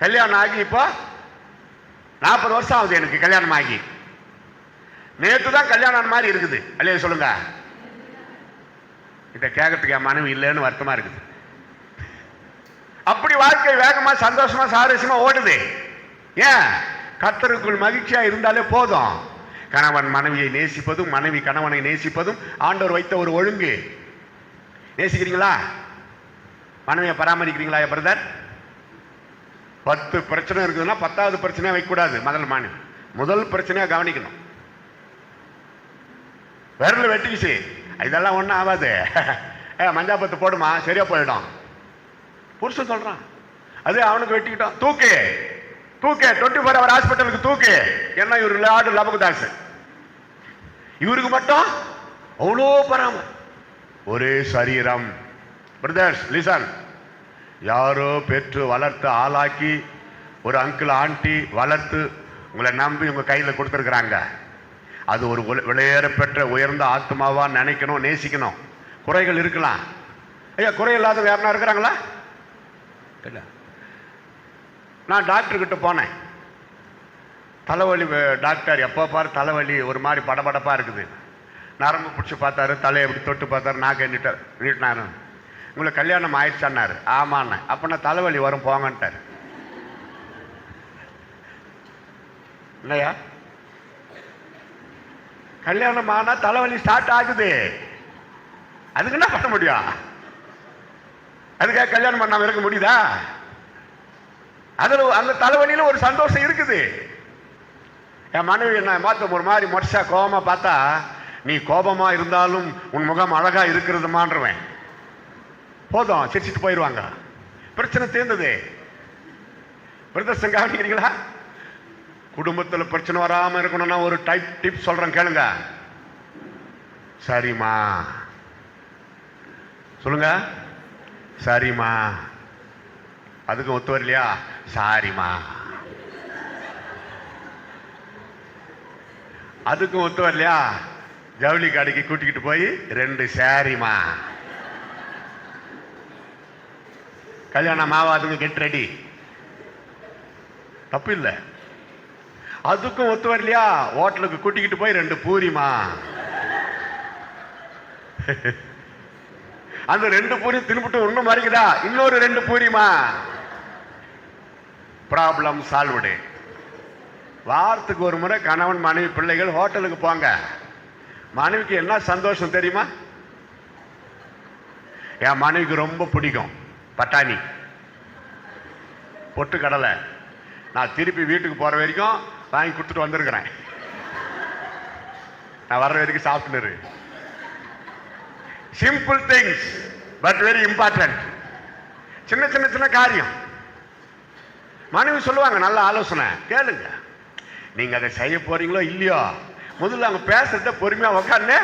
கல்யாணம் ஆகி இப்போ 40 வருஷம் ஆகுது எனக்கு கல்யாணம் ஆகி. நேற்று தான் கல்யாணம் மாதிரி இருக்குது. அல்லையா சொல்லுங்க. இதை கேட்கறதுக்கு என் மனைவி இல்லைன்னு வருத்தமா இருக்குது. அப்படி வாழ்க்கை வேகமா சந்தோஷமா சாரஸ்யமா ஓடுது. ஏன்? கர்த்தருக்குள் மகிழ்ச்சியா இருந்தாலே போதும். கணவன் மனைவியை நேசிப்பதும், மனைவி கணவனை நேசிப்பதும் ஆண்டவர் வைத்த ஒரு ஒழுங்கு. நேசிக்கிறீங்களா? மனைவியை பராமரிக்கிறீங்களா பிரதர்? 10 பிரச்சனை இருக்குதுன்னா 10வது பிரச்சனையா வைக்கக்கூடாது. முதல் பிரச்சனையா கவனிக்கணும். விரல வெட்டிக்கிச்சு, இதெல்லாம் ஒன்றும் ஆகாது, மஞ்சாப்பத்து போடுமா சரியா போயிடும் புருஷன் சொல்றான். அது அவனுக்கு வெட்டிக்கிட்டோம், தூக்கு தூக்கு 24 ஹவர் ஹாஸ்பிட்டலுக்கு தூக்கு. ஏன்னா இவரு லாடு லபகுதாஸ், இவருக்கு மட்டும் அவ்வளோ பராமரி. ஒரே சரீரம். பிரதர்ஸ் லிசன், யாரோ பெற்று வளர்த்து ஆளாக்கி ஒரு அங்கிள் ஆண்டி வளர்த்து உங்களை நம்பி உங்கள் கையில் கொடுத்துருக்குறாங்க. அது ஒரு விலையேற பெற்ற உயர்ந்த ஆத்மாவா நினைக்கணும், நேசிக்கணும். குறைகள் இருக்கலாம். ஐயா, குறை இல்லாத யாருனா இருக்கிறாங்களா? இல்லை. நான் டாக்டர்கிட்ட போனேன். தலைவலி டாக்டர், எப்போ பாரு தலைவலி ஒரு மாதிரி படபடப்பாக இருக்குது. நரம்பு பிடிச்சி பார்த்தாரு, தலையை எப்படி தொட்டு பார்த்தாரு, நாக்கை நீட்டினாரு. உங்களுக்கு கல்யாணம் ஆயிடுச்சான்னாரு. ஆமாண்ணே. அப்போ நான் தலைவலி வரும் போங்கன்ட்டார். இல்லையா? கல்யாணம் ஆனா தலைவலி ஸ்டார்ட் ஆகுது. அதுக்கு என்ன பண்ண முடியும்? அதுக்காக கல்யாணம் பண்ணாம இருக்க முடியுதா? அதுல அந்த தலைவலியில ஒரு சந்தோஷம் இருக்குது. என் மனைவி என்ன மாத்த ஒரு மாதிரி மொர்ஷா கோபமா பார்த்தா, நீ கோபமா இருந்தாலும் உன் முகம் அழகா இருக்கிறதுமான்றவன். போதும், சிரிச்சிட்டு போயிடுவாங்க, பிரச்சனை தீர்ந்தது. பிரதர்சன் கவனிக்கிறீங்களா? குடும்பத்தில் பிரச்சனை வராம இருக்கணும்னா ஒரு டிப் சொல்றேன், கேளுங்க. சரிம்மா சொல்லுங்க. சரிம்மா. அதுக்கும் ஒத்து வரலையா? சாரிம்மா. அதுக்கும் ஒத்து வரலையா? ஜவுளி கடைக்கு கூட்டிக்கிட்டு போய் 2 சாரிம்மா. கல்யாணம் ஆவாதுங்க, கெட் ரெடி. தப்பு இல்லை. அதுக்கும் ஒத்து வரலையா? ஹோட்டலுக்கு கூட்டிக்கிட்டு போய் 2 பூரிமா. அந்த 2 பூரி தின்னுபிட்டு ஒண்ணும் மறைக்குதா? இன்னொரு 2 பூரிமா. Problem solved. வாரத்துக்கு ஒரு முறை கணவன் மனைவி பிள்ளைகள் ஹோட்டலுக்கு போங்க. மனைவிக்கு என்ன சந்தோஷம் தெரியுமா? என் மனைவிக்கு ரொம்ப பிடிக்கும் பட்டாணி, பொட்டு கடலை. நான் திருப்பி வீட்டுக்கு போற வரைக்கும் வாங்கி கொடுத்துட்டு வந்திருக்கிறேன். நான் வர்ற வரைக்கும் சாப்பிட்டுரு. Simple things but very important. சின்ன சின்ன சின்ன காரியம். மனைவி சொல்லுவாங்க, நல்ல ஆலோசனை கேளுங்க. நீங்க அதை செய்ய போறீங்களோ இல்லையோ, முதல்ல அவங்க பேசுறத பொறுமையா உக்காந்து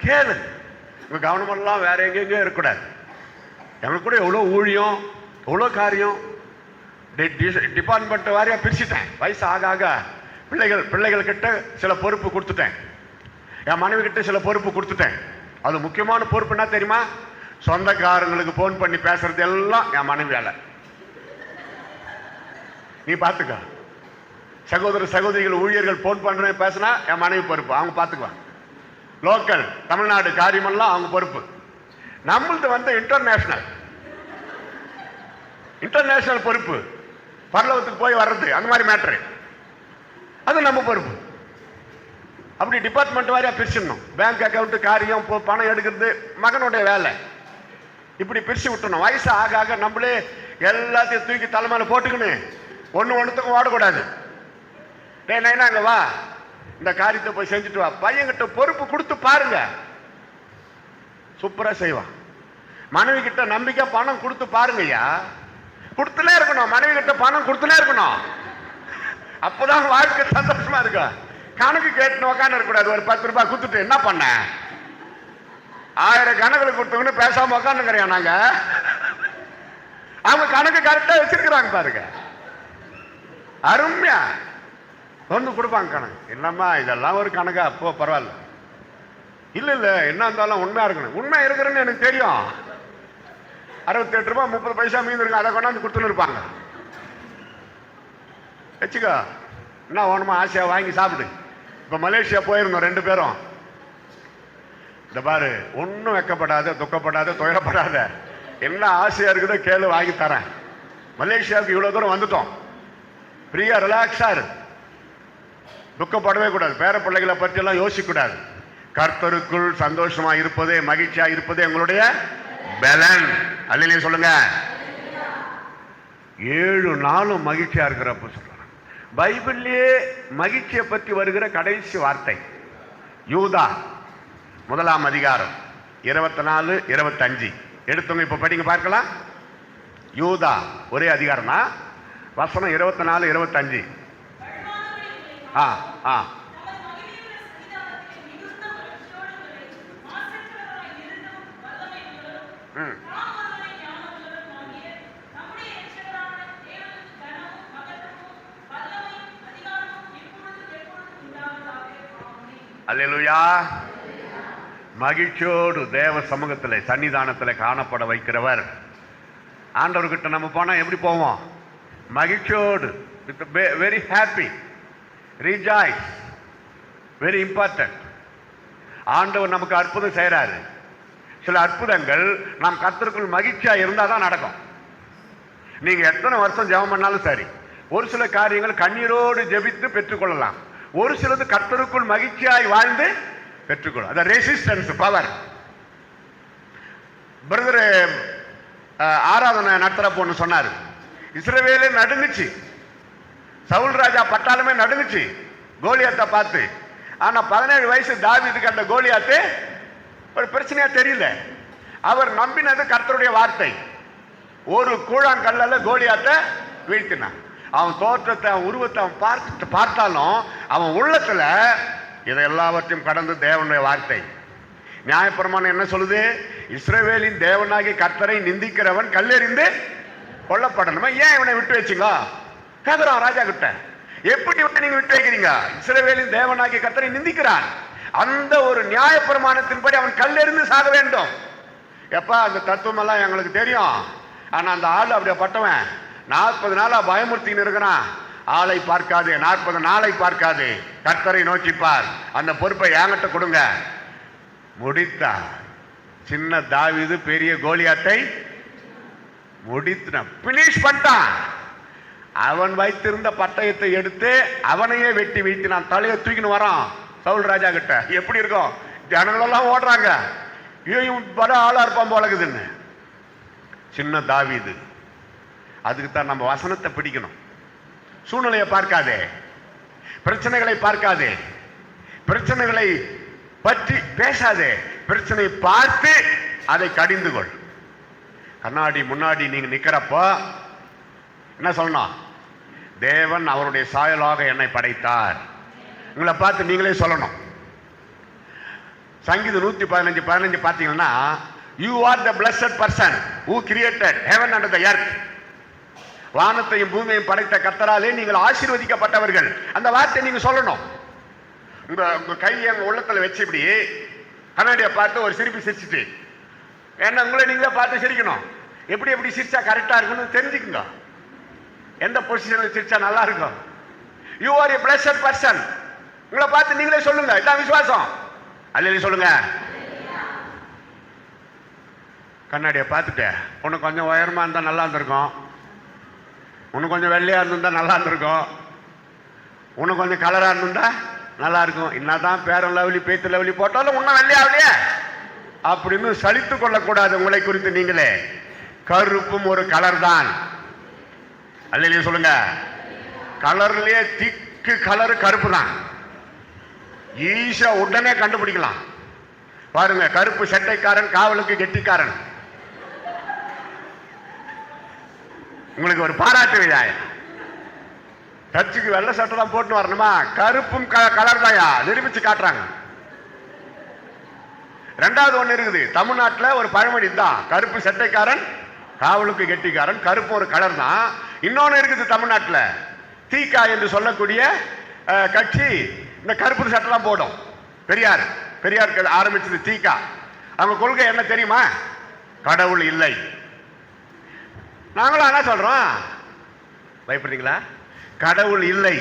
கேளுங்க. உங்க கவனமெல்லாம் வேற எங்கெங்கயோ இருக்கக்கூடாது. எங்களுக்கு கூட எவ்வளோ ஊழியம், எவ்வளோ காரியம். டிபார்ட்மெண்ட் வாரியா பிரிச்சுட்டேன். வயசு ஆக ஆக பிள்ளைகள் கிட்ட சில பொறுப்பு கொடுத்துட்டேன். என் மனைவி கிட்ட சில பொறுப்பு கொடுத்துட்டேன். அது முக்கியமான பொறுப்பு என்ன தெரியுமா? சொந்தக்காரங்களுக்கு போன் பண்ணி பேசுறது எல்லாம் என் மனைவி வேலை. நீ பாத்துக்க. சகோதர சகோதரிகள் ஊழியர்கள் போன் பண்ற பேசினா என் மனைவி பொறுப்பு, அவங்க பாத்துக்குவாங்க. லோக்கல் தமிழ்நாடு காரியமெல்லாம் அவங்க பொறுப்பு. நம்மளது இன்டர்நேஷனல் பொறுப்பு. பரலோகத்துக்கு போய் வர்றது அந்த மாதிரி மேட்ரு, அது நம்ம பொறுப்பு. அப்படி டிபார்ட்மெண்ட் வாரியா பிரிச்சிடணும். பேங்க் அக்கௌண்ட் காரியம், பணம் எடுக்கிறது மகனுடைய வேலை. இப்படி பிரிச்சு விட்டணும். வயசு ஆக ஆக நம்மளே எல்லாத்தையும் தூக்கி தலைமையில போட்டுக்கணும். ஒண்ணுத்துக்கும் ஓடக்கூடாது. டே நைனா அங்க வா, இந்த காரியத்தை போய் செஞ்சுட்டு வா. பையன்கிட்ட பொறுப்பு கொடுத்து பாருங்க, சூப்பரா செய்வான். மனைவி கிட்ட நம்பிக்கை பணம் கொடுத்து பாருங்கய்யா. கொடுத்துனே இருக்கணும். மனைவி கிட்ட பணம் கொடுத்துனே இருக்கணும். அப்பதான் வாழ்க்கை சந்தோஷமா இருக்கு. கணக்கு கேட்டு உக்காந்து இருக்கக்கூடாது. ஒரு 10 ரூபாய் கொடுத்துட்டு என்ன பண்ண, 1000 கணக்குல கொடுத்தவங்க பேசாம உக்காந்துக்கிறியா? நாங்க அவங்க கணக்கு கரெக்டா வச்சிருக்கிறாங்க பாருங்க. அருமையா வந்து கொடுப்பாங்க கணக்கு. என்னம்மா இதெல்லாம் ஒரு கணக்கா? அப்போ பரவாயில்ல. இல்ல இல்ல, என்ன இருந்தாலும் உண்மையா இருக்கணும். உண்மையா இருக்கிறேன்னு எனக்கு தெரியும். 68 ரூபாய் 30 பைசா மீந்து இருக்கு, அதை கொண்டாந்து கொடுத்துன்னு இருப்பாங்க. வச்சுக்கோ, என்ன வேணுமா ஆசையா வாங்கி சாப்பிடு. இப்ப மலேசியா போயிருந்தோம் 2 பேரும். இந்த பாரு, ஒன்னும் வெக்கப்படாத, துக்கப்படாத, துயரப்படாத, என்ன ஆசையா இருக்குதோ கேளு, வாங்கி தரேன். மலேசியாவுக்கு இவ்வளவு தூரம் வந்துட்டோம். ஃப்ரீயா ரிலாக்ஸா இருக்கு. துக்கப்படவே கூடாது. பேர பிள்ளைகளை பற்றி எல்லாம் யோசிக்க கூடாது. கர்த்தருக்குள் சந்தோஷமா இருப்பதே, மகிழ்ச்சியா இருப்பதே எங்களுடைய பலன். அல்லேலூயா சொல்லுங்க. 7 நாளும் மகிழ்ச்சியா இருக்கிறப்ப சொல்றாங்க. பைபிள்லயே மகிழ்ச்சியை பற்றி வருகிற கடைசி வார்த்தை யூதா 1ஆம் அதிகாரம் 24, 25 எடுத்தவங்க இப்ப படிங்க பார்க்கலாம். யூதா ஒரே அதிகாரம்னா வசனம் 24, 25. அல்லேலூயா. மகிழ்ச்சியோடு தேவ சமூகத்தில் சன்னிதானத்தில் காணப்பட வைக்கிறவர். ஆண்டவர்கிட்ட நம்ம போனால் எப்படி போவோம்? மகிழ்ச்சியோடு, with very happy, rejoice. Very important. ஆண்டவர் நமக்கு அற்புதம் செய்கிறாரு. சில அற்புதங்கள் நாம் கர்த்தருக்குள் மகிழ்ச்சியா இருந்தால் தான் நடக்கும். நீங்க எத்தனை வருஷம் ஜெபம் பண்ணாலும் சரி, ஒரு சில காரியங்கள் கண்ணீரோடு ஜெபித்து பெற்றுக்கொள்ளலாம். ஒரு சிலது கர்த்தருக்குள் மகிழ்ச்சியாய் வாழ்ந்து பெற்றுக்கொள்ளும். அந்த ரெசிஸ்டன்ஸ் பவர். பிரதர் ஆராதனை நடத்துற பொண்ணு சொன்னாரு, இஸ்ரவேலே நடுங்குச்சு, சவுல் ராஜா பட்டாளமே நடுங்குச்சு கோலியாத்தை பார்த்து. ஆனா 17 வயசு தாவீதுக்கு அந்த கோலியாத்து ஒரு பிரச்சனையா தெரியல. அவர் நம்பினது கர்த்தருடைய வார்த்தை. ஒரு கூழாங்கல்ல கோலியாத்தை வீழ்த்தினான். அவன் தோற்றத்தை, அவன் உருவத்தை அவன் பார்த்தாலும் அவன் உள்ளத்துல இதை எல்லாவற்றையும் கடந்து தேவனுடைய வார்த்தை. நியாயப்பிரமாணம் என்ன சொல்லுது? இஸ்ரவேலின் தேவனாகிய கர்த்தரை நிந்திக்கிறவன் கல்லெறிந்து கொல்லப்படணுமா? ஏன் இவனை விட்டு வச்சுங்க கேக்குறான் ராஜா கிட்ட. எப்படி நீங்க விட்டு வைக்கிறீங்க? இஸ்ரவேலின் தேவனாகிய கர்த்தரை நிந்திக்கிறான். அந்த ஒரு நியாயப்பிரமாணத்தின்படி அவன் கல்லெறிந்து சாக வேண்டும். எப்பா அந்த தத்துவம் எல்லாம் எங்களுக்கு தெரியும். ஆனா அந்த ஆள் அப்படியே பட்டவன் 40 நாளா பயமுறுத்தின்னு இருக்கிறான். ஆளை பார்க்காது, 40 நாளை பார்க்காது, கர்த்தரை நோக்கிப்பார். அந்த பொறுப்பை என்கிட்ட கொடுங்க. முடித்தா சின்ன தாவீது பெரிய கோலியாத்தை முடித்தான், பினிஷ் பண்ணிட்டான். அவன் வைத்திருந்த பட்டயத்தை எடுத்து அவனையே வெட்டி வீழ்த்தினான். தலையை தூக்கின்னு வரான் சவுல் ராஜா கிட்ட. எப்படி இருக்கும்? ஜனங்களெல்லாம் ஓடுறாங்க, பட ஆளா இருப்பான் போலகுதுன்னு. சின்ன தாவீது. அதுக்கு தான் நம்ம வசனத்தை பிடிக்கணும். சூழ்நிலையை பார்க்காதே, பிரச்சனைகளை பார்க்காதே, பிரச்சனைகளை பற்றி பேசாதே, பிரச்சனை பார்த்து அதை கடிந்து கொள். கண்ணாடி முன்னாடி நீங்க நிக்கிறப்போ என்ன சொல்லணும்? தேவன் அவருடைய சாயலாக என்னை படைத்தார். உங்களை பார்த்து நீங்களே சொல்லணும். சங்கீதம் 115:15 பார்த்தீங்கன்னா, you are the blessed person who created heaven and the earth. வானத்தையும் பூமியையும் படைத்த கர்த்தராலே நீங்கள் ஆசீர்வதிக்கப்பட்டவர்கள். அந்த வார்த்தை நீங்க சொல்லணும். உங்க கையை உள்ளத்துல வச்சு இப்படி கண்ணாடியை பார்த்து ஒரு சிரிப்பு சிரிச்சுட்டு, என்ன உங்களை நீங்களே பார்த்து சிரிக்கணும். எப்படி எப்படி சிரிச்சா கரெக்டா இருக்குன்னு தெரிஞ்சுக்குங்க. எந்த பொசிஷன்ல சிரிச்சா நல்லா இருக்கும். You are a blessed person. உங்களை பார்த்து நீங்களே சொல்லுங்க. இதான் விசுவாசம். அல்லேலூயா சொல்லுங்க. கண்ணாடியை பார்த்துட்டு, உனக்கு கொஞ்சம் உயரமா இருந்தா நல்லா இருந்திருக்கும், உனக்கு கொஞ்சம் வெள்ளையா இருந்திருந்தா நல்லா இருந்திருக்கும், உனக்கு கொஞ்சம் கலரா இருந்திருந்தா நல்லா இருக்கும். என்னதான் பேரன் லவ்லி பேத்து லவ்லி போட்டாலும் உன்ன வெள்ளையாவலையே அப்படின்னு சலித்து கொள்ளக்கூடாது. உங்களை குறித்து நீங்களே. கருப்பும் ஒரு கலர் தான். அல்லேலூயா சொல்லுங்க. கலர்லயே திக்கு கலர் கருப்பு தான். ஈஸியா உடனே கண்டுபிடிக்கலாம். பாருங்க, கருப்பு சட்டைக்காரன் காவலுக்கு கெட்டிக்காரன். உங்களுக்கு ஒரு பாராட்டு விழா. சர்ச்சுக்கு வெள்ளை சட்டை தான் போட்டு வரணுமா? கருப்பும் கலர் தாயா நிரூபிச்சு காட்டுறாங்க. ரெண்டாவது ஒண்ணு இருக்குது தமிழ்நாட்டில், ஒரு பழமொழி தான், கருப்பு சட்டைக்காரன் காவலுக்கு கெட்டிக்காரன். கருப்பு ஒரு கலர் தான். இன்னொன்னு இருக்குது தமிழ்நாட்டில், தீகா என்று சொல்லக்கூடிய கட்சி இந்த கருப்பு சட்டெல்லாம் போடும். பெரியார் ஆரம்பிச்சது தீகா. அவங்க கொள்கை என்ன தெரியுமா? கடவுள் இல்லை. நாங்களும் என்ன சொல்றோம்? பயப்படுறீங்களா? கடவுள் இல்லை,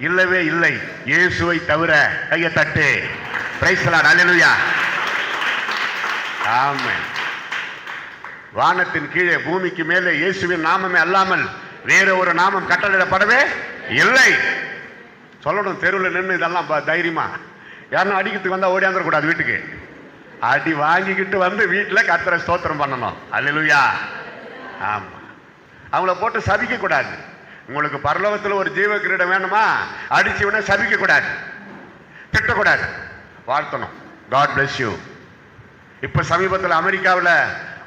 இல்லவே இல்லை, இயேசுவை தவிர. கையை தட்டு. Praise the Lord. அல்லேலூயா. ஆமென். வானத்தின் கீழே பூமிக்கு மேலே இயேசுவின் நாமமே அல்லாமல் வேற ஒரு நாமம் கட்டளையிடப்படவே இல்லை. சொல்லணும் தெருவில் நின்று இதெல்லாம் தைரியமா. யாரும் அடிக்கிறதுக்கு வந்தா ஓடியாந்துட கூடாது. வீட்டுக்கு அடி வாங்கிக்கிட்டு வந்து வீட்டில் கர்த்தரை ஸ்தோத்திரம் பண்ணணும். அல்லேலூயா. ஆமா. அவங்கள போட்டு சபிக்க கூடாது. உங்களுக்கு பரலோகத்தில் ஒரு ஜீவ கிரீடம் வேணுமா? அடிச்சவனை சபிக்க கூடாது, திட்டக்கூடாது, வாழ்த்தணும். God bless you. இப்ப சமீபத்தில் அமெரிக்காவில்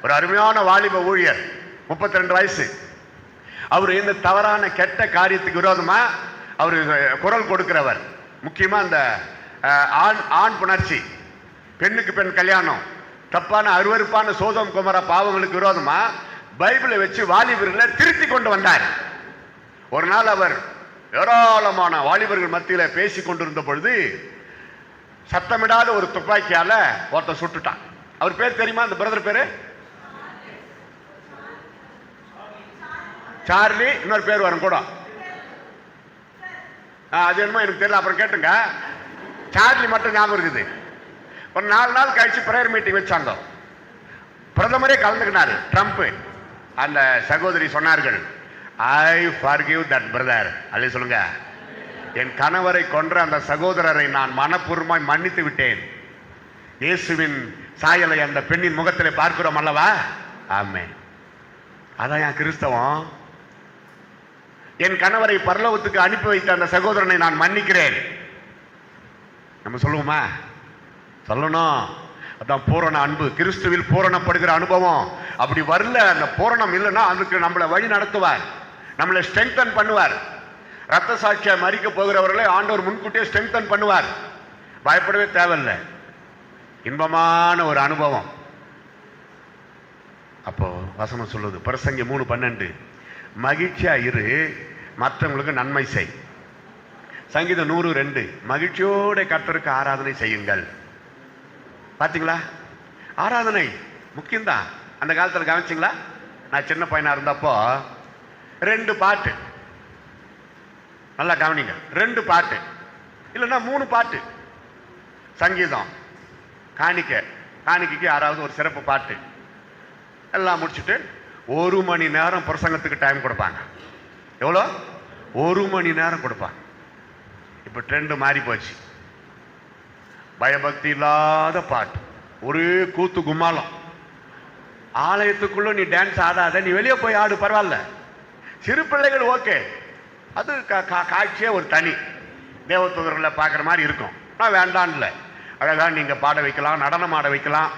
ஒரு அருமையான வாலிப ஊழியர், 32 வயசு. அவர் இந்த தவறான கெட்ட காரியத்துக்கு விரோதமா அவர் குரல் கொடுக்கிறவர். முக்கியமா அந்த ஆண் புணர்ச்சி, பெண்ணுக்கு பெண் கல்யாணம், தப்பான அருவருப்பான சோதம் குமர பாவங்களுக்கு விரோதமா பைபிளை வச்சு வாலிபர்களை திருத்தி கொண்டு வந்தார். ஒரு நாள் அவர் ஏராளமான வாலிபர்கள் மத்தியில பேசி கொண்டிருந்த பொழுது சத்தமிடாத ஒரு துப்பாக்கியால ஒருத்தர் சுட்டுட்டான். அவர் பேர் தெரியுமா? அந்த பிரதர் பேரு சார்லி. இன்னொரு பேர் வரும் கூட, அது என்னமோ எனக்கு தெரியல, அப்புறம் கேட்டுங்க. சார்லி மட்டும் ஞாபகம் இருக்குது. ஒரு 4 நாள் கழிச்சு பிரேயர் மீட்டிங் வச்சாங்க. பிரதமரே கலந்துக்கினாரு, ட்ரம்ப். அந்த சகோதரி சொன்னார்கள், ஐ forgive that brother. அல்ல சொல்லுங்க, என் கணவரை கொன்ற அந்த சகோதரரை நான் மனப்பூர்வமாய் மன்னித்து விட்டேன். இயேசுவின் சாயலை அந்த பெண்ணின் முகத்திலே பார்க்கிறோம் அல்லவா? ஆமென். அதான் என் கிறிஸ்தவம். என் கணவரை பரலோகத்துக்கு அனுப்பி வைத்த அந்த சகோதரனை நான் மன்னிக்கிறேன். நம்ம சொல்லுவோமா? சொல்லணும். அதான் பூரண அன்பு, கிறிஸ்துவில் பூரணப்படுகிற அனுபவம். அப்படி வரல, அந்த பூரணம் இல்லைன்னா அதுக்கு நம்மளை வழி நடத்துவார், நம்மளை ஸ்ட்ரெங்தன் பண்ணுவார். ரத்த சாட்சியா மறிக்க போகிறவர்களை ஆண்டவர் முன்கூட்டியே ஸ்ட்ரெங்தன் பண்ணுவார். பயப்படவே தேவையில்லை. இன்பமான ஒரு அனுபவம். அப்போ வசனம் சொல்லுது, பிரசங்கி 3:12, மகிழ்ச்சியா இரு, மற்றவங்களுக்கு நன்மை செய். சங்கீதம் 102, மகிழ்ச்சியோட கர்த்தருக்கு ஆராதனை செய்யுங்கள். பாத்தீங்களா? ஆராதனை முக்கியம்தான். அந்த காலத்தில் கவனிச்சிங்களா? நான் சின்ன பையனா இருந்தப்போ 2 பாட்டு, நல்லா கவனிங்க, 2 பாட்டு இல்லைன்னா 3 பாட்டு. சங்கீதம், காணிக்கைக்கு யாராவது ஒரு சிறப்பு பாட்டு எல்லாம் முடிச்சுட்டு 1 மணி நேரம் பிரசங்கத்துக்கு டைம் கொடுப்பாங்க. எவ்வளோ? 1 மணி நேரம் கொடுப்பாங்க. இப்போ ட்ரெண்டு மாறி போச்சு. பயபக்தி இல்லாத பாட்டு, ஒரே கூத்து கும்மாளம். ஆலயத்துக்குள்ள நீ டான்ஸ் ஆடாத, நீ வெளியே போய் ஆடு, பரவாயில்ல. சிறு பிள்ளைகள் ஓகே, அது காட்சியே ஒரு தனி தேவதூதர்களை பார்க்குற மாதிரி இருக்கும். நான் வேண்டான்ல, அழகா நீங்கள் பாட வைக்கலாம், நடனம் ஆட வைக்கலாம்.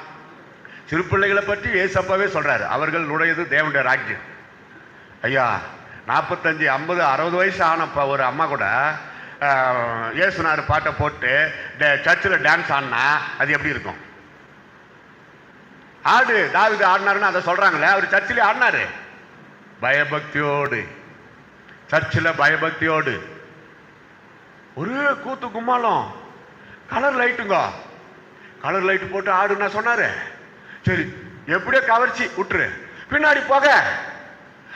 சிறு பிள்ளைகளை பற்றி ஏசப்பாவே சொல்றாரு, அவர்கள் நுழையது தேவனுடைய ராஜ்யம். ஐயா 45, 50, 60 வயசு ஆனப்ப ஒரு அம்மா கூட இயேசுனார் பாட்டை போட்டு சர்ச்சில் டான்ஸ் ஆடினா அது எப்படி இருக்கும்? ஆடு, தாவீது ஆடினாருன்னு அதை சொல்றாங்களே, அவர் சர்ச்சிலே ஆடினாரு பயபக்தியோடு, சர்ச்சில் பயபக்தியோடு. ஒரே கூத்து கும்மாளம், கலர் லைட்டுங்க, கலர் லைட்டு போட்டு ஆடுன்னா சொன்னாரு. சரி, எப்படியோ கவர்ச்சி விட்டுரு, பின்னாடி போக,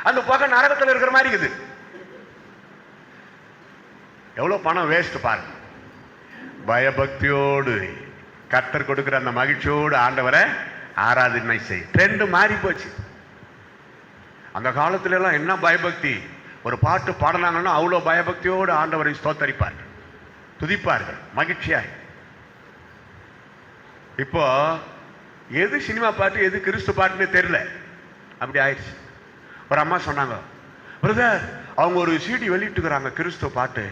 அந்த புகை நரகத்தில் இருக்கிற மாதிரி இருக்குது. எவ்வளவு பணம் வேஸ்ட் பாருங்க. பயபக்தியோடு கர்த்தர் கொடுக்கிற அந்த மகிழ்ச்சியோடு ஆண்டவரை ஆராதனை செய். ட்ரெண்டு மாறி போச்சு. அந்த காலத்துல எல்லாம் என்ன பயபக்தி, ஒரு பாட்டு பாடினாங்கன்னா அவ்வளோ பயபக்தியோடு ஆண்டவரை ஸ்தோத்தரிப்பார்கள், துதிப்பார்கள் மகிழ்ச்சியாய். இப்போ எது சினிமா பாட்டு எது கிறிஸ்து பாட்டுன்னு தெரியல, அப்படி ஆயிடுச்சு. ஒரு அம்மா சொன்னாங்க, பிரதர் அவங்க ஒரு CD வெளியிட்டுக்கிறாங்க கிறிஸ்துவ பாட்டு,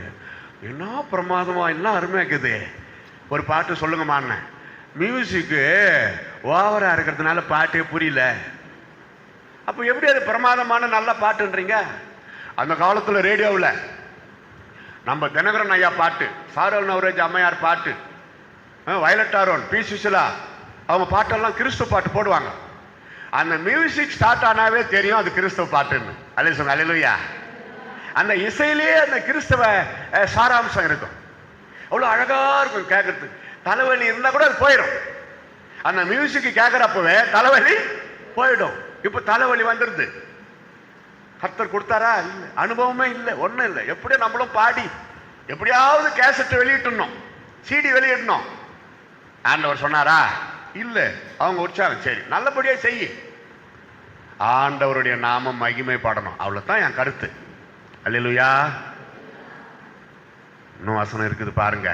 என்ன பிரமாதமா, என்ன அருமையா இருக்குது, ஒரு பாட்டு சொல்லுங்கம்மா. மியூசிக்கு ஓவரா இருக்கிறதுனால பாட்டே புரியல. அப்போ எப்படி அது பிரமாதமான நல்ல பாட்டுன்றீங்க? அந்த காலத்தில் ரேடியோவில் நம்ம தினகரன் ஐயா பாட்டு, சாரோல் நவரேஜ் அம்மையார் பாட்டு, வயலட் ஆரோன், பி சுசிலா அவங்க பாட்டெல்லாம் கிறிஸ்துவ பாட்டு போடுவாங்க. அந்த மியூசிக் ஸ்டார்ட் ஆனாவே தெரியும் அது கிறிஸ்துவ பாட்டுன்னு. அல்ல சொல்லுங்க, அல்லேலூயா. அந்த இசையிலேயே அந்த கிறிஸ்தவ சாராம்சம் இருக்கும். அவ்வளோ அழகா இருக்கும் கேட்கறதுக்கு. தலைவலி இருந்தா கூட அது போயிடும். அந்த மியூசிக் கேட்கறப்பவே தலைவலி போயிடும். இப்ப தலைவலி வந்துருது. கர்த்தர் கொடுத்தாரா? இல்லை. அனுபவமே இல்லை, ஒன்றும் இல்லை. எப்படியோ நம்மளும் பாடி எப்படியாவது கேசட் வெளியிட்டணும், CD வெளியிடணும். ஆண்டவர் சொன்னாரா? இல்லை. அவங்க உற்சாகம், சரி நல்லபடியா செய்ய, ஆண்டவருடைய நாமம் மகிமைப்படணும், அவ்வளவுதான் என் கருத்து. அல்லேலூயா. இன்னும் வசனம் இருக்குது பாருங்க.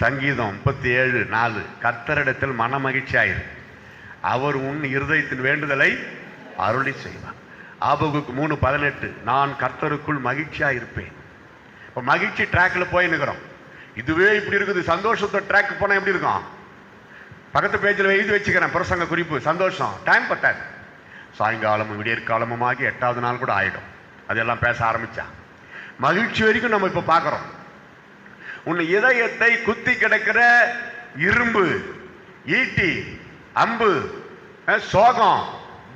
சங்கீதம் 37:4, கர்த்தரிடத்தில் மன மகிழ்ச்சியாயிரு, அவர் உன் இருதயத்தின் வேண்டுதலை அருளி செய்வார். ஆபகுக்கு 3:18, நான் கர்த்தருக்குள் மகிழ்ச்சியா இருப்பேன். இப்ப மகிழ்ச்சி ட்ராக்ல போய் நிற்கிறோம். இதுவே இப்படி இருக்குது. சந்தோஷத்தை ட்ராக் போனா எப்படி இருக்கும்? பக்கத்து பேஜில் எழுதி வச்சுக்கிறேன் பிரசங்க குறிப்பு. சந்தோஷம் டைம் பத்தாது. சாயங்காலமும் விடியற்காலமும் ஆகி 8வது நாள் கூட ஆயிடும். அதெல்லாம் பேச ஆரம்பிச்சா மகிழ்ச்சி வரைக்கும் நம்ம இப்ப பார்க்கிறோம். உன் இதயத்தை குத்தி கிடக்கிற இரும்பு ஈட்டி அம்பு, சோகம்,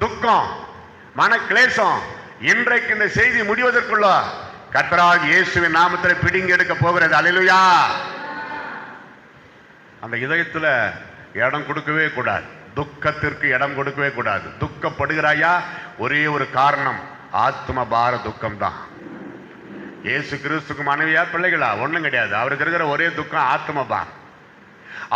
துக்கம், மன கிளேசம் இன்றைக்கு இந்த செய்தி முடிவதற்குள்ள கர்த்தராகிய இயேசுவின் நாமத்தில் பிடுங்கி எடுக்க போகிறது. அல்லேலூயா. அந்த இதயத்துல இடம் கொடுக்கவே கூடாது, துக்கத்திற்கு இடம் கொடுக்கவே கூடாது. துக்கப்படுகிறாயா? ஒரே ஒரு காரணம், ஆத்ம பார துக்கம் தான். இயேசு கிறிஸ்துக்கு மனைவியா பிள்ளைகளா? ஒண்ணும் கிடையாது. அவருக்கு இருக்கிற ஒரே துக்கம் ஆத்ம பாரம்.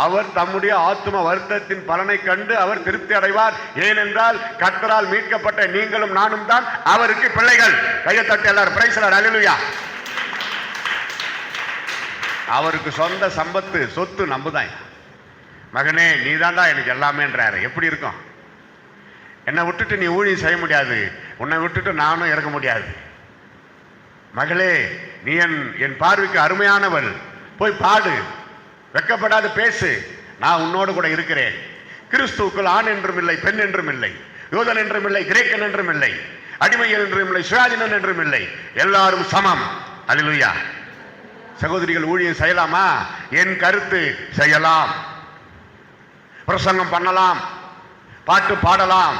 அவர் தம்முடைய ஆத்ம வருத்தத்தின் பலனை கண்டு அவர் திருப்தி அடைவார். ஏனென்றால் கர்த்தரால் மீட்கப்பட்ட நீங்களும் நானும் தான் அவருக்கு பிள்ளைகள். கையை தட்டி எல்லாரும் பிரைஸ் தி லார்ட். அல்லேலூயா. அவருக்கு சொந்த சம்பத்து சொத்து நம்புதான். மகனே நீ தாண்டா எனக்கு எல்லாமேன்றாரு. எப்படி இருக்கும்? என்னை விட்டுட்டு நீ ஊழியம் செய்ய முடியாது, உன்னை விட்டுட்டு நானும் இறக்க முடியாது. மகளே நீ என் பார்வைக்கு அருமையானவள், போய் பாடு, வெக்கப்படாது பேசு, நான் உன்னோடு கூட இருக்கிறேன். கிறிஸ்துவுக்குள் ஆண் என்றும் இல்லை, பெண் என்றும் இல்லை, யூதன் என்றும் இல்லை, கிரேக்கன் என்றும் இல்லை, அடிமை என்றும் இல்லை, சுயாதீனன் என்றும் இல்லை, எல்லாரும் சமம். அல்லேலூயா. சகோதரிகள் ஊழியம் செய்யலாமா? என் கருத்து செய்யலாம், பிரசங்கம் பண்ணலாம், பாட்டு பாடலாம்.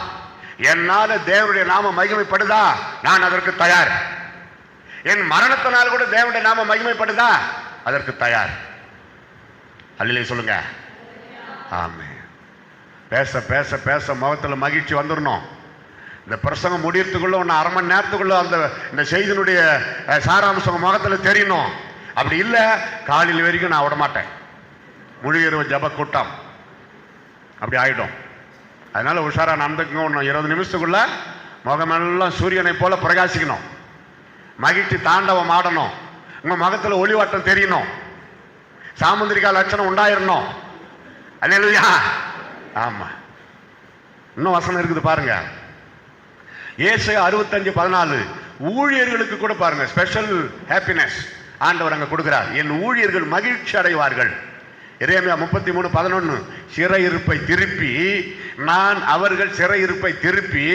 என்னால தேவனுடைய நாம மகிமைப்படுதா? நான் அதற்கு தயார். என் மரணத்தினால் கூட தேவனுடைய நாம மகிமைப்படுதா? அதற்கு தயார். அல்லேலூயா சொல்லுங்க. ஆமென். பேச பேச பேச முகத்துல மகிழ்ச்சி வந்துடணும். இந்த பிரசங்கம் முடியறதுக்குள்ள ஒன்று அரை மணி நேரத்துக்குள்ள இந்த செய்தியினுடைய சாராம்சம் முகத்துல தெரியணும். அப்படி இல்லை காலையில் வரைக்கும் நான் விட மாட்டேன். முழு இரவு ஜப கூட்டம் அப்படி ஆயிடும். அதனால உஷாரா நடந்துக்குங்க. ஒன்று 20 நிமிஷத்துக்குள்ள முகமெல்லாம் சூரியனை போல பிரகாசிக்கணும். மகிழ்ச்சி தாண்டவம் ஆடணும். உங்க முகத்துல ஒளிவாட்டம் தெரியணும். சாமுந்திரிகா லட்சணம் உண்டாயிரணும். அல்லேலூயா. ஆமா, இன்னும் வசனம் இருக்குது பாருங்க. ஏசாயா 65:14 ஊழியர்களுக்கு கூட பாருங்க ஸ்பெஷல் ஹாப்பினஸ் ஆண்டவர் அங்க கொடுக்கிறார். என் ஊழியர்கள் மகிழ்ச்சி அடைவார்கள். எரேமியா 33:11 சிறையிருப்பை திருப்பி நான் அவர்கள் சிறையிருப்பை திருப்பி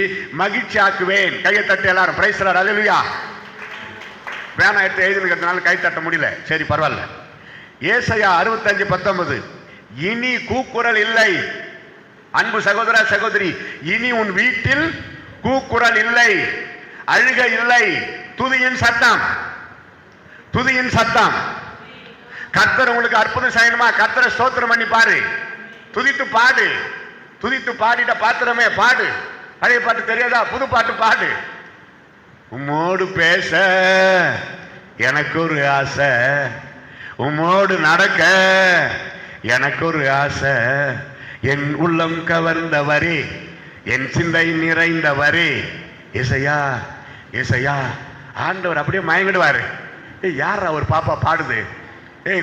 மகிழ்ச்சி ஆக்குவேன். கையை தட்டி எல்லாரும் பிரைஸ் தி லார்ட். அல்லேலூயா. பேனா எடுத்து எழுதினுக்கிறதுனால கை தட்ட முடியல, சரி பரவாயில்ல. ஏசாயா 65:19 இனி கூக்குரல் இல்லை. அன்பு சகோதர சகோதரி, இனி உன் வீட்டில் கூக்குரல் இல்லை, அழுகை இல்லை, துதியின் சத்தம், துதியின் சத்தம். கர்த்தர் உங்களுக்கு அற்புதம் செய்யணுமா? கர்த்தரை ஸ்தோத்திரம் பண்ணி பாரு, துதித்து பாடு. துதித்து பாடிட்ட பாத்திரமே பாடு. பழைய பாட்டு தெரியாதா? புது பாட்டு பாடு. உம்மோடு பேச எனக்கு ஒரு ஆசை, உம்மோடு நடக்க எனக்கு ஒரு ஆசை, என் உள்ளம் கவர்ந்தவரே, என் சிந்தை நிறைந்தவரே. இசையா இசையா. ஆண்டவர் அப்படியே மயங்கிடுவாரு. யார் அவர் பாப்பா பாடுது?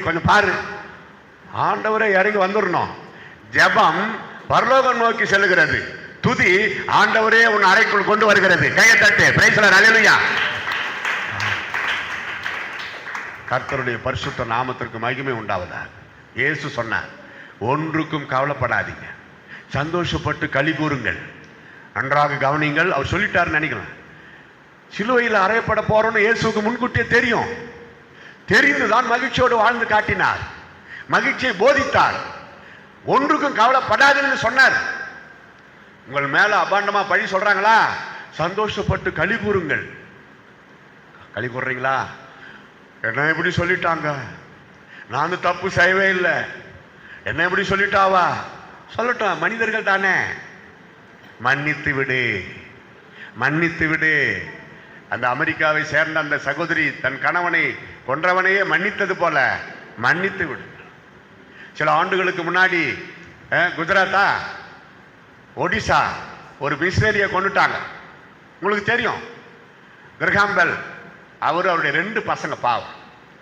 கொஞ்சம் பாரு. ஆண்டவரை இறங்கி வந்துடணும். ஜெபம் பரலோகம் நோக்கி செல்லுகிறது, துதி ஆண்டவரே உன் அறைக்குள் கொண்டு வருகிறது. கையை தட்டு பிரைஸ் தி லார்ட். அல்லேலூயா. கர்த்தருடைய பரிசுத்த நாமத்திற்கு மகிமை உண்டாவதா. இயேசு சொன்னார், ஒன்றுக்கும் கவலைப்படாதீங்க, சந்தோஷப்பட்டு களி கூறுங்கள். நன்றாக கவனிங்கள். அவர் சொல்லிட்டாருன்னு நினைக்கிறேன். சிலுவையில் அறையப்பட போறோம்னு இயேசுக்கு முன்கூட்டியே தெரியும். தெரிந்துதான் மகிழ்ச்சியோடு வாழ்ந்து காட்டினார், மகிழ்ச்சியை போதித்தார். ஒன்றுக்கும் கவலைப்படாதுன்னு சொன்னார். உங்கள் மேல அபாண்டமா பழி சொல்றாங்களா? சந்தோஷப்பட்டு களி கூறுங்கள். களி கூறுறீங்களா? என்ன இப்படி சொல்லிட்டாங்க, நான் தப்பு செய்யவே இல்லை, என்ன இப்படி சொல்லிட்டாவா? சொல்லட்டும், மனிதர்கள் தானே. மன்னித்து விடு, மன்னித்து விடு. அந்த அமெரிக்காவை சேர்ந்த அந்த சகோதரி தன் கணவனை கொன்றவனையே மன்னித்தது போல மன்னித்து விடு. சில ஆண்டுகளுக்கு முன்னாடி குஜராத்தா ஒடிசா ஒரு மிஷினரியை கொண்டுட்டாங்க. உங்களுக்கு தெரியும், கிரகாம்பெல். அவருடைய 2 பசங்க பாவம்.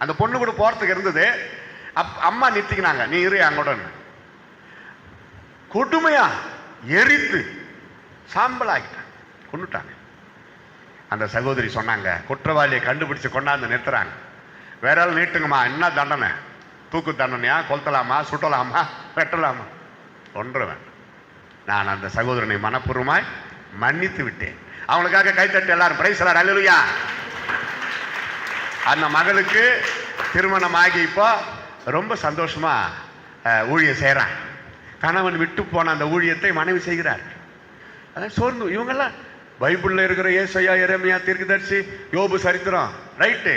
அந்த பொண்ணு கூட போறதுக்கு இருந்தது. அம்மா நிறுத்திக்கினாங்க, நீ இரு அங்கோட. கொடுமையா எரித்து சாம்பலாகிட்டாங்க, கொண்டுட்டாங்க. அந்த சகோதரி சொன்னாங்க, குற்றவாளியை கண்டுபிடிச்சு கொண்டாந்து நிறுத்துறாங்க. வேற ஆள் நீட்டுங்கம்மா, என்ன தண்டனை? தூக்கு தண்டனையா? கொளுத்தலாமா? சுட்டலாமா? வெட்டலாமா? ஒன்றுவேன். நான் அந்த சகோதரனை மனப்பூர்வமாய் மன்னித்து விட்டேன். அவங்களுக்காக கைத்தட்டி எல்லாரும் பிரைஸ் தி லார்ட். அல்லேலூயா. அந்த மகளுக்கு திருமணம் ஆகி இப்போ ரொம்ப சந்தோஷமா ஊழியம் செய்கிறான். கணவன் விட்டு போன அந்த ஊழியத்தை மனைவி செய்கிறார். அதான் சோர்ந்து இவங்கெல்லாம் பைபிள்ல இருக்கிற ஏசாயா, எரேமியா, தீர்க்கதரிசி, யோபு சரித்திரம் ரைட்டு.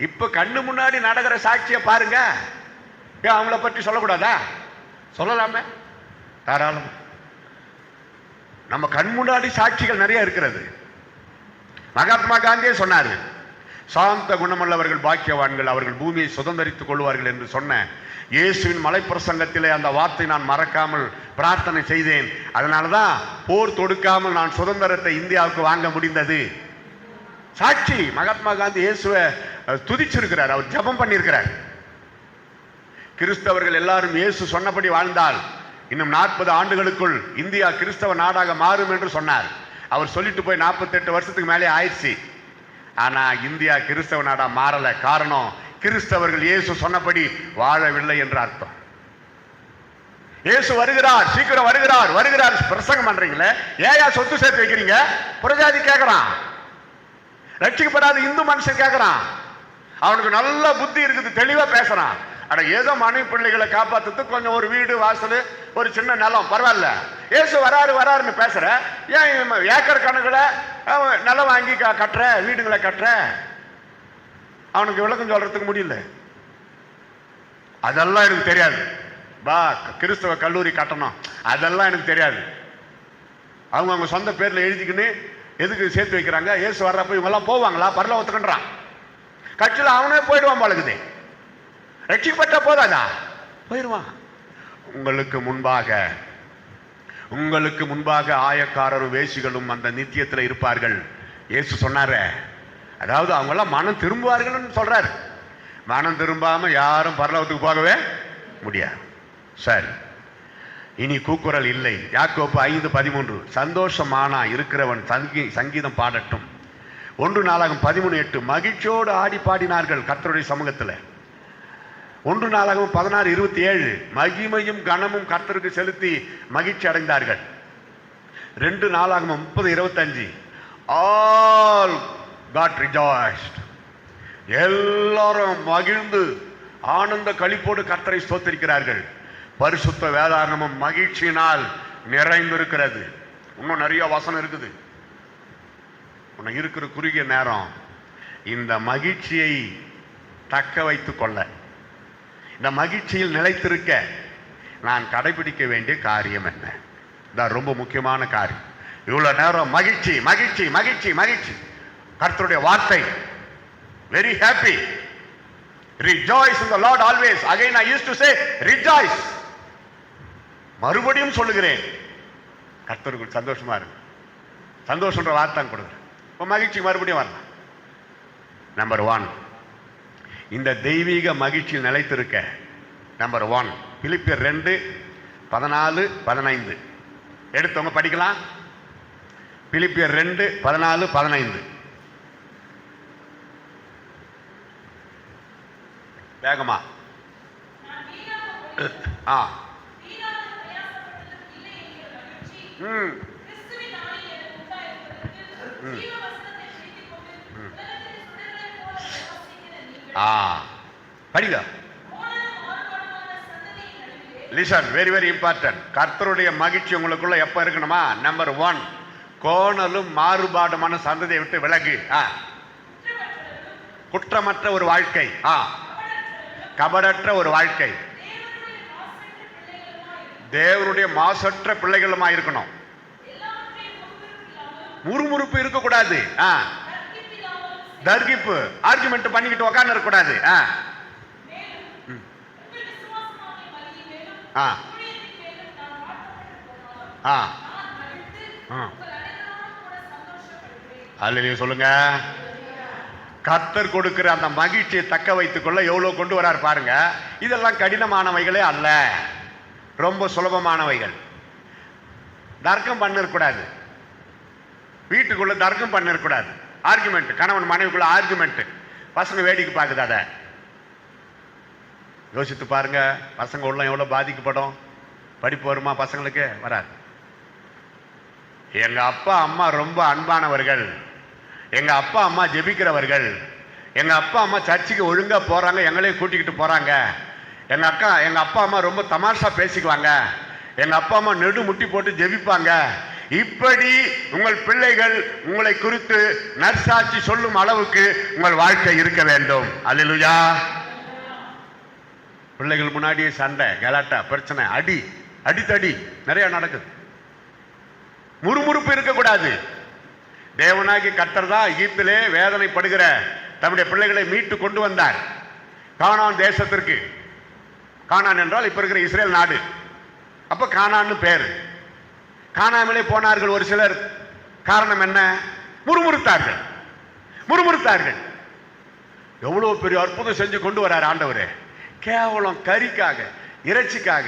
இப்ப கண்ணு முன்னாடி நடக்கிற சாட்சியை பாருங்க. ஏன் அவங்கள பற்றி சொல்லக்கூடாதா? சொல்லலாமே, தாராளம். நம்ம கண் முன்னாடி சாட்சிகள் நிறைய இருக்கிறது. மகாத்மா காந்தியே சொன்னாரு, சாந்த குணமுள்ளவர்கள் பாக்கியவான்கள், அவர்கள் பூமியை சுதந்திரித்துக் கொள்வார்கள் என்று சொன்ன இயேசுவின் மலைப்பிரசங்கத்திலே அந்த வார்த்தை நான் மறக்காமல் பிரார்த்தனை செய்தேன். அதனாலதான் போர் தொடுக்காமல் நான் சுதந்திரத்தை இந்தியாவுக்கு வாங்க முடிந்தது. சாட்சி. மகாத்மா காந்தி இயேசுவை துதிச்சிருக்கிறார், அவர் ஜெபம் பண்ணியிருக்கிறார். கிறிஸ்தவர்கள் எல்லாரும் இயேசு சொன்னபடி வாழ்ந்தால் இன்னும் 40 ஆண்டுகளுக்குள் இந்தியா கிறிஸ்தவ நாடாக மாறும் என்று சொன்னார். அவர் சொல்லிட்டு போய் 48 வருஷத்துக்கு மேலே ஆயிடுச்சு. ஆனா இந்தியா கிறிஸ்தவ நாடா மாறல. காரணம், கிறிஸ்தவர்கள் இயேசு சொன்னபடி வாழவில்லை என்று அர்த்தம். இயேசு வருகிறார், சீக்கிரம் வருகிறார் வருகிறார் பிரசங்கம் பண்றீங்களே, ஏயா சொத்து சேர்த்து வைக்கிறீங்க? புறஜாதி கேட்கறான், ரட்சிக்கப்படாத இந்து மனுஷன் கேட்கறான். அவனுக்கு நல்ல புத்தி இருக்குது, தெளிவா பேசுறான். அட ஏதோ மனைவி பிள்ளைகளை காப்பாத்துறதுக்கு கொஞ்சம் ஒரு வீடு வாசல் ஒரு சின்ன நிலம் பரவாயில்ல, ஏசு வராரு வராருன்னு பேசுற. ஏன் ஏக்கர் கணக்குல நிலம் வாங்கி கட்டுற, வீடுகளை கட்டுற? அவனுக்கு விளக்கம் சொல்றதுக்கு முடியல. அதெல்லாம் எனக்கு தெரியாது. பா கிறிஸ்தவ கல்லூரி கட்டணும், அதெல்லாம் எனக்கு தெரியாது. அவங்க சொந்த பேர்ல எழுதிக்கின்னு எதுக்கு சேர்த்து வைக்கிறாங்க? ஏசு வர்றப்ப இவங்க எல்லாம் போவாங்களா? பரலோகத்துக்குன்றான். கட்சியில் அவனே போயிடுவான் பழகுது. ரட்சிக்கப்பட்ட போதாதா? போயிடுவான். உங்களுக்கு முன்பாக ஆயக்காரரும் வேசிகளும் அந்த நித்தியத்தில் இருப்பார்கள். இயேசு சொன்னாரு. அதாவது அவங்க எல்லாம் மனம் திரும்புவார்கள் சொல்றாரு. மனம் திரும்பாம யாரும் பரலோகத்துக்கு போகவே முடியாது. சரி, இனி கூக்குரல் இல்லை. யாக்கோப்பு 5:13 சந்தோஷமானா இருக்கிறவன் சங்கீதம் பாடட்டும். 1 நாளாகம் 13:8 மகிழ்ச்சியோடு ஆடி பாடினார்கள் கர்த்தருடைய சமூகத்தில். 1 நாளாகம் 16:27 மகிமையும் கனமும் கர்த்தருக்கு செலுத்தி மகிழ்ச்சி அடைந்தார்கள். 2 நாளாகம் 30:25 ஆல் காட் ரிஜாய்ஸ்ட், எல்லாரும் மகிழ்ந்து ஆனந்த களிப்போடு கர்த்தரை ஸ்தோத்திரிக்கிறார்கள். பரிசுத்த வேதாகமம் மகிழ்ச்சியினால் நிறைந்திருக்கிறது. இன்னும் நிறைய வசனம் இருக்குது. உனக்கு இருக்கிற குறுகிய நேரம் இந்த மகிழ்ச்சியை தக்க வைத்துக் கொள்ள, இந்த மகிழ்ச்சியில் நிலைத்திருக்க நான் கடைபிடிக்க வேண்டிய காரியம் என்ன? இதான் ரொம்ப முக்கியமான காரியம். இவ்வளவு நேரம் மகிழ்ச்சி மகிழ்ச்சி மகிழ்ச்சி மகிழ்ச்சி, கர்த்தருடைய வார்த்தை very happy, rejoice in the Lord always. Again I used to say rejoice. மறுபடியும் சொல்லுகிறேன், கர்த்தருக்கு சந்தோஷமா இருக்கு. சந்தோஷன்ற வார்த்தை கொடுக்குறேன். இப்போ மகிழ்ச்சி மறுபடியும் வரலாம். நம்பர் 1, இந்த தெய்வீக மகிழ்ச்சியில் நிலைத்திருக்க நம்பர் 1 பிலிப்பியர் 2:14-15 எடுத்தவங்க படிக்கலாம். பிலிப்பியர் 2:14-15 வேகமா. படிங்க. Listen, very very important. கர்த்தருடைய மகிழ்ச்சி உங்களுக்குள்ள எப்ப இருக்கணுமா? நம்பர் 1, கோணலும் மாறுபாடுமான சந்ததியை விட்டு விலகு. குற்றமற்ற ஒரு வாழ்க்கை, கபடற்ற ஒரு வாழ்க்கை, தேவனுடைய மாசற்ற பிள்ளைகளுமா இருக்கணும். முறுமுறுப்பு இருக்கக்கூடாது. தர்கிப்பு ஆர்குமெண்ட் பண்ணிக்கிட்டு உட்கார்ந்து இருக்கக்கூடாது. அல்லேலூயா சொல்லுங்க. கர்த்தர் கொடுக்கிற அந்த மகிழ்ச்சியை தக்க வைத்துக் கொள்ள எவ்வளவு கொண்டு வரார் பாருங்க. இதெல்லாம் கடினமானவைகளே அல்ல, ரொம்ப சுலபமானவைகள். தர்க்கம் பண்ணிருக்கூடாது, வீட்டுக்குள்ள தர்க்கம் பண்ணிருக்கூடாது. ஆர்குமெண்ட், கணவன் மனைவிக்குள்ள ஆர்குமெண்ட், பசங்க வேடிக்கை பார்க்குது. அதை யோசித்து பாருங்க. பசங்க உள்ள எவ்வளவு பாதிக்கப்படும். படிப்பு வருமா பசங்களுக்கு? வராது. எங்க அப்பா அம்மா ரொம்ப அன்பானவர்கள், எங்க அப்பா அம்மா ஜெபிக்கிறவர்கள், எங்க அப்பா அம்மா சர்ச்சுக்கு ஒழுங்கா போறாங்க, எங்களையும் கூட்டிக்கிட்டு போறாங்க, எங்க அப்பா அம்மா ரொம்ப தமாஷா பேசிக்குவாங்க, எங்க அப்பா அம்மா நெடு முட்டி போட்டு ஜெபிப்பாங்க. இப்படி உங்கள் பிள்ளைகள் உங்களை குறித்து நற்சாட்சி சொல்லும் அளவுக்கு உங்கள் வாழ்க்கை இருக்க வேண்டும். அல்லேலூயா. பிள்ளைகள் முன்னாடியே சண்டை, கலாட்டா, பிரச்சனை, அடித்தடி நிறைய நடக்குது. முறுமுறுப்பு இருக்கக்கூடாது. தேவனாகி கர்த்தர் தான் எகிப்திலே வேதனைப்படுகிற தம்முடைய பிள்ளைகளை மீட்டு கொண்டு வந்தார் கானான் தேசத்திற்கு. கானான் என்றால் இப்ப இருக்கிற இஸ்ரேல் நாடு. அப்ப கானான்னு பேர். காணாமலே போனார்கள் ஒரு சிலர். காரணம் என்ன? முறுமுறுத்தார்கள். எவ்வளவு பெரிய அற்புதம் செஞ்சு கொண்டு வரார் ஆண்டவரே. கேவலம் கறிக்காக, இறைச்சிக்காக,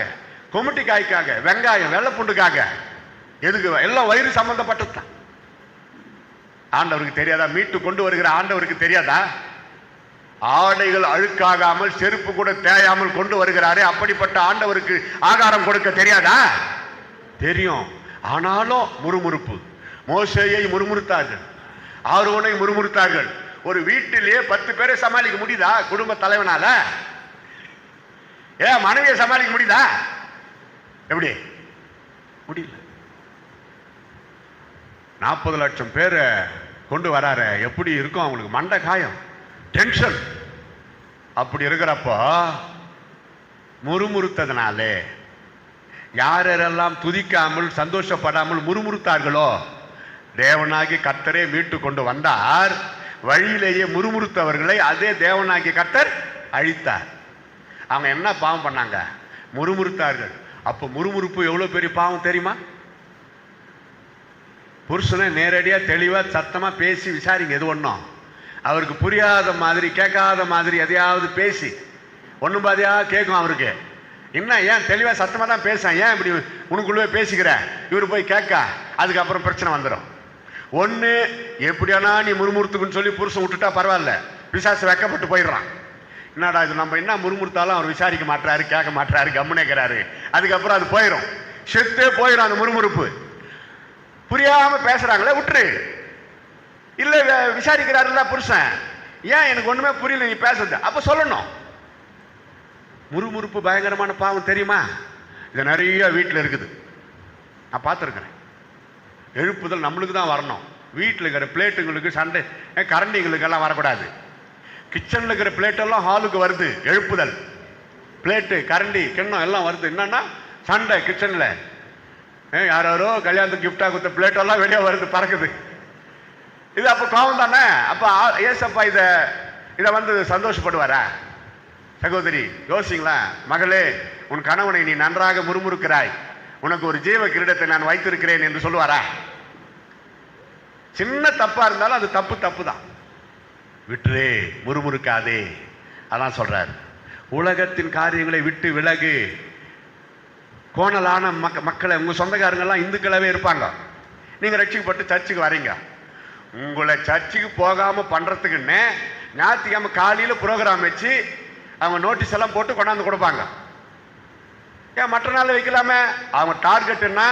கொமட்டிக்காய்க்காக, வெங்காயம், வெள்ளைப்பூண்டுக்காக, எதுக்கு? எல்லாம் வயிறு சம்பந்தப்பட்டதுதான். ஆண்டவருக்கு தெரியாதா? மீட்டு கொண்டு வருகிற ஆண்டவருக்கு தெரியாதா? ஆடைகள் அழுக்காகாமல், செருப்பு கூட தேயாமல் கொண்டு வருகிறாரே, அப்படிப்பட்ட ஆண்டவருக்கு ஆகாரம் கொடுக்க தெரியாதா? தெரியும். ஆனாலும் முறுமுறுப்பு. மோசேயை முறுமுறுத்தார்கள், ஆரோனை முறுமுறுத்தார்கள். ஒரு வீட்டிலேயே 10 பேரை சமாளிக்க முடியுதா குடும்ப தலைவனால? மனைவியை சமாளிக்க முடியுதா? எப்படி முடியல. 40 லட்சம் பேரை கொண்டு வராரு. எப்படி இருக்கும் அவங்களுக்கு? மண்டை காயம், டென்ஷன். அப்படி இருக்கிறப்போ முறுமுறுத்ததுனாலே யாரெல்லாம் துதிக்காமல் சந்தோஷப்படாமல் முறுமுறுத்தார்களோ, தேவனாகி கர்த்தரே மீட்டு கொண்டு வந்தார். வழியிலேயே முறுமுறுத்தவர்களை அதே தேவனாகி கர்த்தர் அழித்தார். அவங்க என்ன பாவம் பண்ணாங்க? முறுமுறுத்தார்கள். அப்போ முறுமுறுப்பு எவ்வளவு பெரிய பாவம் தெரியுமா? புருஷனை நேரடியா தெளிவா சத்தமா பேசி விசாரிங்க. எது ஒன்றும் அவருக்கு புரியாத மாதிரி, கேட்காத மாதிரி எதையாவது பேசி ஒன்றும் பாதியா கேட்கும் அவருக்கு. என்ன ஏன் தெளிவா சத்தமா தான் பேச, ஏன் இப்படி உனக்குள்ளே பேசிக்கிற? இவரு போய் கேட்க, அதுக்கப்புறம் பிரச்சனை வந்துடும். ஒன்று எப்படியானா நீ முறுமுறுத்துக்குன்னு சொல்லி புருஷன் விட்டுட்டா பரவாயில்ல, பிசாசு வெக்கப்பட்டு போயிடுறான். என்னடா இது, நம்ம என்ன முறுமுறுத்தாலும் அவர் விசாரிக்க மாட்டாரு, கேட்க மாட்டாரு, கம்முனேக்கிறாரு. அதுக்கப்புறம் அது போயிடும், செத்தே போயிடும் அந்த முறுமுறுப்பு. புரியாம பேசுறாங்களே விட்டுரு. இல்ல விசாரிக்கிறாருல்ல புருஷன், ஏன் எனக்கு ஒண்ணுமே புரியல நீ பேசுறது, அப்ப சொல்லணும். முறுமுறுப்பு பயங்கரமான பாவம் தெரியுமா? இது நிறைய வீட்டில் இருக்குது, நான் பார்த்துருக்கிறேன். எழுப்புதல் நம்மளுக்கு தான் வரணும். வீட்டில் இருக்கிற பிளேட்டுங்களுக்கு சண்டை, கரண்டிங்களுக்கு எல்லாம் வரக்கூடாது. கிச்சனில் இருக்கிற பிளேட்டெல்லாம் ஹாலுக்கு வருது. எழுப்புதல் பிளேட்டு, கரண்டி, கிண்ணம் எல்லாம் வருது. என்னன்னா சண்டை கிச்சனில். யாரோ கல்யாணத்துக்கு கிஃப்டாக கொடுத்த பிளேட்டெல்லாம் வெளியே வருது, பறக்குது. இது அப்போ பாவம் தானே? அப்போ ஏசப்பா இதை வந்து சந்தோஷப்படுவாரா? சகோதரி யோசிங்களா? மகளே, உன் கணவனை நீ நன்றாக முறுமுறுக்கிறாய், உனக்கு ஒரு ஜீவ கிரீடத்தை நான் வைத்திருக்கிறேன் என்று சொல்லுவாரா? சின்ன தப்பா இருந்தாலும் அது தப்பு தான். விட்டுரே, முறுமுறுக்காதே. அதான் சொல்றாரு, உலகத்தின் காரியங்களை விட்டு விலகு. கோணலான மக்களை, உங்க சொந்தக்காரங்கெல்லாம் இந்துக்களாவே இருப்பாங்க. நீங்க ரட்சிக்கப்பட்டு சர்ச்சுக்கு வரீங்க. உங்களை சர்ச்சுக்கு போகாம பண்றதுக்குன்னு ஞாயிற்றுக்கிழமை காலையில ப்ரோக்ராம் வச்சு அவங்க நோட்டீஸ் எல்லாம் போட்டு கொண்டாந்து கொடுப்பாங்க. ஏன் மற்ற நாள் வைக்கலாமே? அவங்க டார்கெட்டுன்னா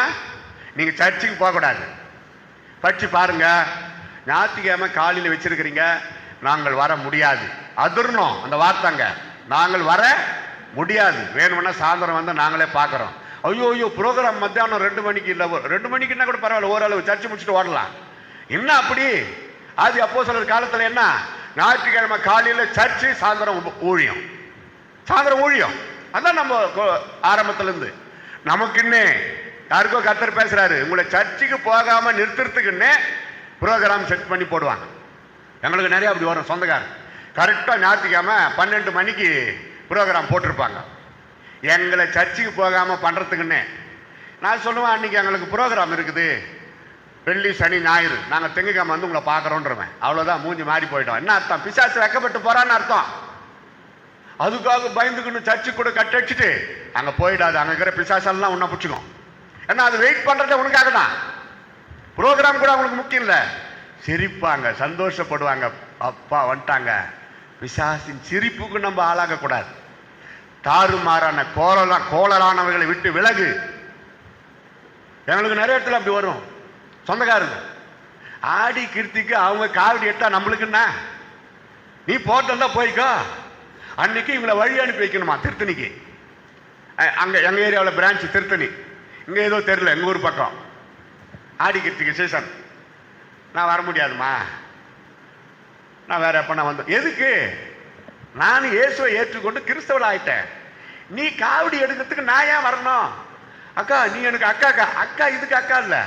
நீங்க சர்ச்சுக்கு போகக்கூடாது. படிச்சு பாருங்க, ஞாயிற்றுக்கிழமை காலையில் வச்சிருக்கிறீங்க, நாங்கள் வர முடியாது. அதிர்ணும் அந்த வார்த்தைங்க, நாங்கள் வர முடியாது, வேணும்னா சாயந்தரம் வந்து நாங்களே பார்க்குறோம். ஐயோ ப்ரோக்ராம் மத்தியானம் 2 மணிக்கு இல்லை, 2 மணிக்குன்னா கூட பரவாயில்ல, ஓரளவு சர்ச்சு முடிச்சுட்டு ஓடலாம். என்ன அப்படி? அது அப்போஸ்தலர் காலத்தில் என்ன, ஞாயிற்றுக்கிழமை காலையில் சர்ச்சு, சாயந்தரம் ஊழியம், சாயந்தரம் ஊழியம். அதான் நம்ம ஆரம்பத்திலிருந்து நமக்குன்னு யாருக்கோ கர்த்தர் பேசுறாரு, உங்களை சர்ச்சுக்கு போகாம நிறுத்துறதுக்குன்னு ப்ரோக்ராம் செட் பண்ணி போடுவாங்க. எங்களுக்கு நிறைய அப்படி வரும் சொந்தக்காரர். கரெக்டாக ஞாயிற்றுக்கிழமை 12 மணிக்கு ப்ரோக்ராம் போட்டிருப்பாங்க, எங்களை சர்ச்சுக்கு போகாம பண்றதுக்குன்னு. நான் சொல்லுவேன், அன்னைக்கு எங்களுக்கு ப்ரோக்ராம் இருக்குது, வெள்ளி சனி ஞாயிறு, நாங்கள் திங்கக்கிழமை வந்து உங்களை பார்க்குறோன்றவன். அவ்வளோதான், மூஞ்சி மாறி போயிட்டோம். என்ன அர்த்தம்? பிசாசு வெக்கப்பட்டு போறான்னு அர்த்தம். அதுக்காக பயந்துக்கணும் சர்ச்சு கூட கட்டடிச்சுட்டு அங்கே போயிடாது. அங்கே இருக்கிற பிசாசெல்லாம் உன்னை பிடிச்சிக்கும். ஏன்னா அது வெயிட் பண்ணுறதே உனக்காக தான். ப்ரோக்ராம் கூட அவங்களுக்கு முக்கியம் இல்லை. சிரிப்பாங்க, சந்தோஷப்படுவாங்க, அப்பா வந்துட்டாங்க. பிசாசின் சிரிப்புக்கு நம்ம ஆளாகக்கூடாது. தாறுமாறான கோளரானவர்களை விட்டு விலகு. எங்களுக்கு நிறைய இடத்துல அப்படி வரும். சொந்தக்காரங்க ஆடி கீர்த்திக்கு அவங்க காவடி எடுத்தா நம்மளுக்குன்னா, நீ போட்டா போய்க்கோ. அன்னைக்கு இவங்களை வழி அனுப்பி வைக்கணுமா திருத்தணிக்கு. அங்கே எங்கள் ஏரியாவில் பிரான்ச்சு திருத்தணி. இங்கே ஏதோ தெரியல, எங்கள் ஊர் பக்கம் ஆடிக்கிறதுக்கு சீசன், நான் வர முடியாதுமா, நான் வேற எப்போ நான் வந்தேன். எதுக்கு? நான் இயேசுவை ஏற்றுக்கொண்டு கிறிஸ்தவள் ஆயிட்டேன். நீ காவடி எடுக்கிறதுக்கு நான் ஏன் வரணும்? அக்கா நீ எனக்கு அக்கா. அக்கா இதுக்கு அக்கா இல்லை.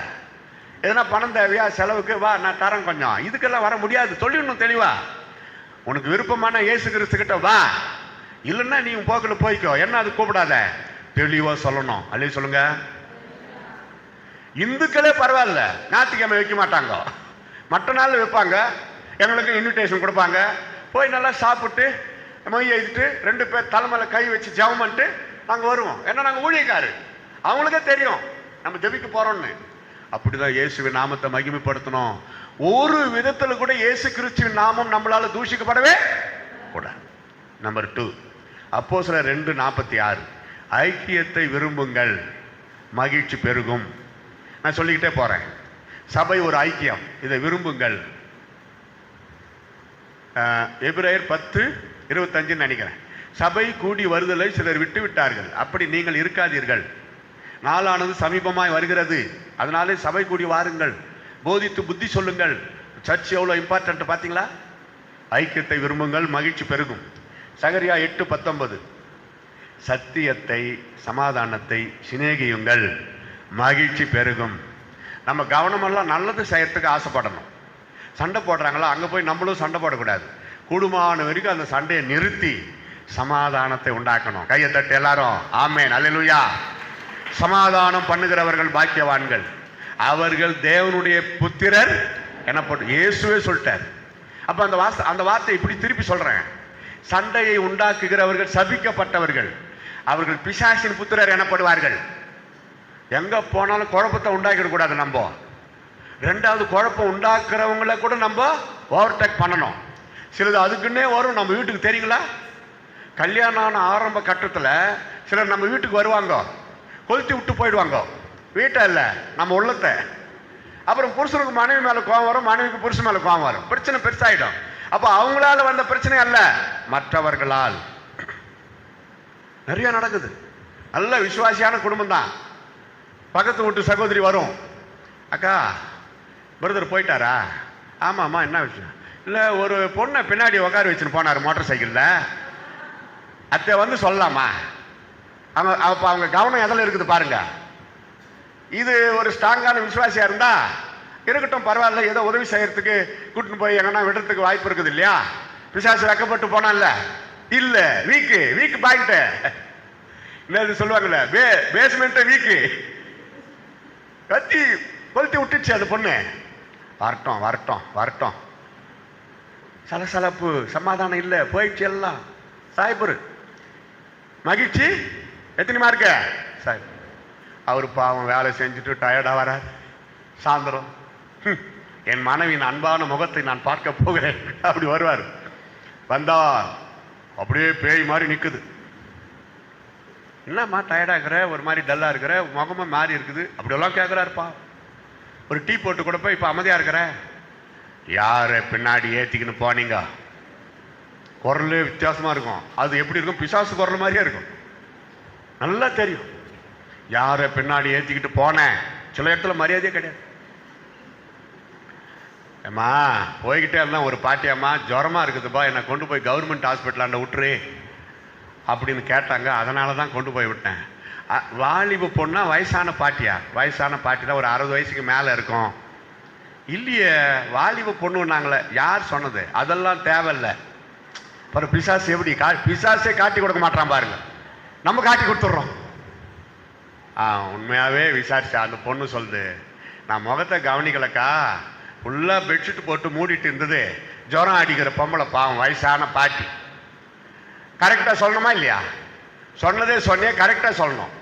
எதனா பணம் தேவையா செலவுக்கு, வா நான் தரேன் கொஞ்சம். இதுக்கெல்லாம் வர முடியாது. சொல்லிடணும் தெளிவா. உனக்கு விருப்பமான இயேசு கிறிஸ்து கிட்ட வா, இல்லைன்னா நீ உன் போக்கில் போய்க்கோ, என்ன அது கூப்பிடாத, தெளிவா சொல்லணும். அல்ல சொல்லுங்க. இந்துக்களே பரவாயில்ல, ஞாயிற்றுக்கிழமை வைக்க மாட்டாங்க, மற்ற நாள் வைப்பாங்க. எங்களுக்கு இன்விடேஷன் கொடுப்பாங்க. போய் நல்லா சாப்பிட்டு மொய் எழுதிட்டு 2 பேர் தலைமையில கை வச்சு ஜெபம் பண்ணிட்டு நாங்கள் வருவோம். ஏன்னா நாங்கள் ஊழியக்காரு, அவங்களுக்கே தெரியும் நம்ம ஜெபிக்க போறோம்னு. அப்படிதான் இயேசுவின் நாமத்தை மகிமைப்படுத்தணும். ஒரு விதத்துல கூட இயேசு கிறிஸ்துவின் நாமம் நம்மளால தூஷிக்கப்படவே கூடாது. நம்பர் 2, அப்போஸ்தலர் 2:46, ஐக்கியத்தை விரும்புங்கள், மகிழ்ச்சி பெருகும். நான் சொல்லிக்கிட்டே போறேன். சபை ஒரு ஐக்கியம், இதை விரும்புங்கள். எபிரேயர் 10:25 நினைக்கிறேன். சபை கூடி வருதலை சிலர் விட்டு விட்டார்கள், அப்படி நீங்கள் இருக்காதீர்கள். நாளானது சமீபமாய் வருகிறது, அதனாலே சபை கூடி வாருங்கள், போதித்து புத்தி சொல்லுங்கள். சர்ச் எவ்வளோ இம்பார்ட்டன்ட் பார்த்தீங்களா? ஐக்கியத்தை விரும்புங்கள், மகிழ்ச்சி பெருகும். சகரியா 8:19, சத்தியத்தை சமாதானத்தை சிநேகியுங்கள், மகிழ்ச்சி பெருகும். நம்ம கவனமெல்லாம் நல்லது செய்யறதுக்கு ஆசைப்படணும். சண்டை போடுறாங்களா, அங்கே போய் நம்மளும் சண்டை போடக்கூடாது. கூடுமான வரைக்கும் அந்த சண்டையை நிறுத்தி சமாதானத்தை உண்டாக்கணும். கையை தட்டு எல்லாரும் ஆமென் அல்லேலூயா. சமாதானம் பண்ணுகிறவர்கள் பாக்கியவான்கள், அவர்கள் தேவனுடைய புத்திரர் எனப்படும். இயேசுவே சொல்லிட்டார். அப்ப அந்த வார்த்தை இப்படி திருப்பி சொல்றேன். சண்டையை உண்டாக்குகிறவர்கள் சபிக்கப்பட்டவர்கள், அவர்கள் பிசாசின் புத்திரர் எனப்படுவார்கள். எங்க போனாலும் குழப்பத்தை உண்டாக்கிட கூடாது. நம்ம 2வது குழப்பம் உண்டாக்குறவங்கள கூட நம்ம ஓவர்டேக் பண்ணணும். சிலது அதுக்குன்னே வரும் நம்ம வீட்டுக்கு. தெரியுங்களா? கல்யாணம் ஆன ஆரம்ப கட்டத்தில் சிலர் நம்ம வீட்டுக்கு வருவாங்க, கொளுத்தி விட்டு போயிடுவாங்க. வீட்டை இல்லை, நம்ம உள்ளத்தை. அப்புறம் புருஷனுக்கு மனைவி மேலே கோவம் வரும், மனைவிக்கு புருஷன் மேலே கோவம் வரும், பிரச்சனை பெருசாயிடும். அப்போ அவங்களால வந்த பிரச்சனை அல்ல, மற்றவர்களால் நிறைய நடக்குது. நல்ல விசுவாசியான குடும்பம் தான். பக்கத்து வீட்டு சகோதரி வரும், அக்கா பிரதர் போயிட்டாரா? ஆமாம்மா, என்ன விஷயம்? இல்லை, ஒரு பொண்ணை பின்னாடி உட்கார வச்சுன்னு போனார் மோட்டார் சைக்கிளில், அத்தை வந்து சொல்லலாமா? அப்போ அவங்க கவனம் எதில் இருக்குது பாருங்க. இது ஒரு ஸ்ட்ராங்கான விசுவாசியா இருந்தா இருக்கட்டும், பரவாயில்ல, ஏதோ உதவி செய்யறதுக்கு கூட்டின்னு போய் எங்கன்னா விடுறதுக்கு வாய்ப்பு இருக்குது இல்லையா? பிசாசு வெக்கப்பட்டு போனான்ல, இல்ல வீக்கு பாயிண்ட் என்ன சொல்லுவாங்கல்ல, பேஸ்மெண்ட் வீக்கு கத்தி கொளுத்தி விட்டுச்சு அந்த பொண்ணு. வரட்டும் வரட்டும் வரட்டும், சலசலப்பு, சமாதானம் இல்லை, போயிடுச்சு எல்லாம். சாய்புரு மகிழ்ச்சி எத்தனை மார்க்க சாய். அவர் பாவம் வேலை செஞ்சுட்டு டயர்டா வரார். சாயந்தரம் என் மனைவியின் அன்பான முகத்தை நான் பார்க்க போகிறேன் அப்படி வருவார். வந்தா அப்படியே பேய் மாதிரி நிக்குது. என்னம்மா டயர்டா இருக்கிற, ஒரு மாதிரி டல்லா இருக்கிற, முகமும் மாறி இருக்குது, அப்படியெல்லாம் கேட்குறாருப்பா. ஒரு டீ போட்டு கொடுப்ப, இப்போ அமைதியா இருக்கிற. யாரை பின்னாடி ஏற்றிக்கின்னு போனீங்க? குரலே வித்தியாசமா இருக்கும். அது எப்படி இருக்கும்? பிசாசு குரல் மாதிரியே இருக்கும். நல்லா தெரியும் யாரை பின்னாடி ஏற்றிக்கிட்டு போனேன். சில இடத்துல மரியாதையே கிடையாது. ஏம்மா போய்கிட்டே இருந்தா ஒரு பாட்டியம்மா ஜுரமா இருக்குதுப்பா, என்னை கொண்டு போய் கவர்மெண்ட் ஹாஸ்பிட்டலாண்ட விட்டுரு அப்படின்னு கேட்டாங்க. அதனால தான் கொண்டு போய் விட்டேன். வாலிப பொண்ணா வயசான பாட்டியா? வயசான பாட்டி தான், ஒரு 60 வயசுக்கு மேலே இருக்கும். இல்லையே, வாலிப பொண்ணுன்னாங்களே, யார் சொன்னது? அதெல்லாம் தேவையில்லை. அப்புறம் பிசாசு எப்படி பிசாசே காட்டி கொடுக்க மாட்டான் பாருங்க, நம்ம காட்டி கொடுத்துட்றோம். உண்மையாவே விசாரிச்சா அந்த பொண்ணு சொல்லுது, நான் முகத்தை கவனிக்கலக்கா, ஃபுல்லாக பெட்ஷீட் போட்டு மூடிட்டு இருந்தது, ஜுரம் அடிக்கிற பொம்பளை, பாவம் வயசான பாட்டி. கரெக்டாக சொல்லணுமா இல்லையா? சொன்னதே சொன்னே கரெக்டாக சொல்லணும்.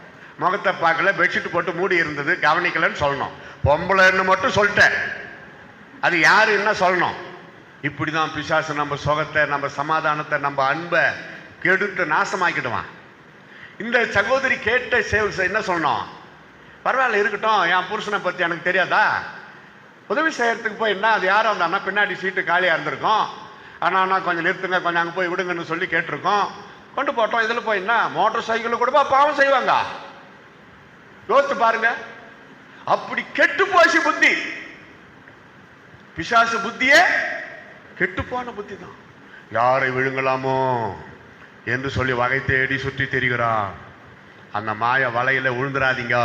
முகத்தை பார்க்கல, பெட்ஷீட் போட்டு மூடி இருந்தது, கவனிக்கலன்னு சொல்லணும். பொம்பளைன்னு மட்டும் சொல்லிட்டேன், அது யாரு என்ன சொல்லணும்? இப்படிதான் பிசாசு நம்ம சுகத்தை, நம்ம சமாதானத்தை, நம்ம அன்பை கெடுத்து நாசமாக்கிடுவான். இந்த சகோதரி கேட்ட என்ன சொல்லணும்? பரவாயில்ல இருக்கட்டும், என் புருஷனை பற்றி எனக்கு தெரியாதா? உதவி செய்யறதுக்கு போய் என்ன, அது யாரும் வந்தான்னா பின்னாடி சீட்டு காலியாக இருந்திருக்கும், ஆனால் கொஞ்சம் நிறுத்துங்க, கொஞ்சம் அங்கே போய் விடுங்கன்னு சொல்லி கேட்டிருக்கோம், கொண்டு போட்டோம். இதில் போய் என்ன, மோட்டார் சைக்கிள் கூட பாவம் செய்வாங்க. யோசித்து பாருங்க. அப்படி கெட்டு போச்சு புத்தி. பிசாசு புத்தியே கெட்டு போன புத்தி தான். யாரை விழுங்கலாமோ என்று சொல்லி வகை தேடி சுற்றி திரிகிறான். அந்த மாய வலையில விழுந்துடாதீங்க.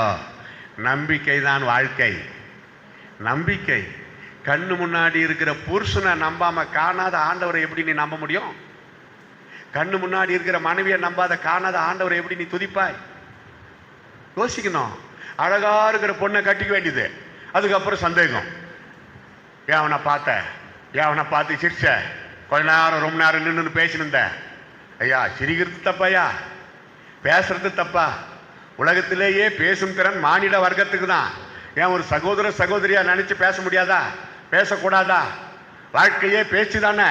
நம்பிக்கை தான் வாழ்க்கை. நம்பிக்கை. கண்ணு முன்னாடி இருக்கிற புருஷனை நம்பாம காணாத ஆண்டவரை எப்படி நீ நம்ப முடியும்? கண்ணு முன்னாடி இருக்கிற மனைவியை நம்பாத காணாத ஆண்டவரை எப்படி நீ துதிப்பாய்? யோசிக்கணும். அழகா இருக்கிற பொண்ணை கட்டிக்க வேண்டியது, அதுக்கப்புறம் சந்தேகம். ஏன் அவனை பார்த்து சிரிச்ச, கொஞ்ச நேரம் ரொம்ப நேரம் நின்று பேசினிருந்த. ஐயா, சிரிக்கிறது தப்பாயா? பேசுறது தப்பா? உலகத்திலேயே பேசும் திறன் மானிட வர்க்கத்துக்கு தான். ஏன் ஒரு சகோதர சகோதரியா நினைச்சு பேச முடியாதா? பேசக்கூடாதா? வாழ்க்கையே பேச்சு தானே.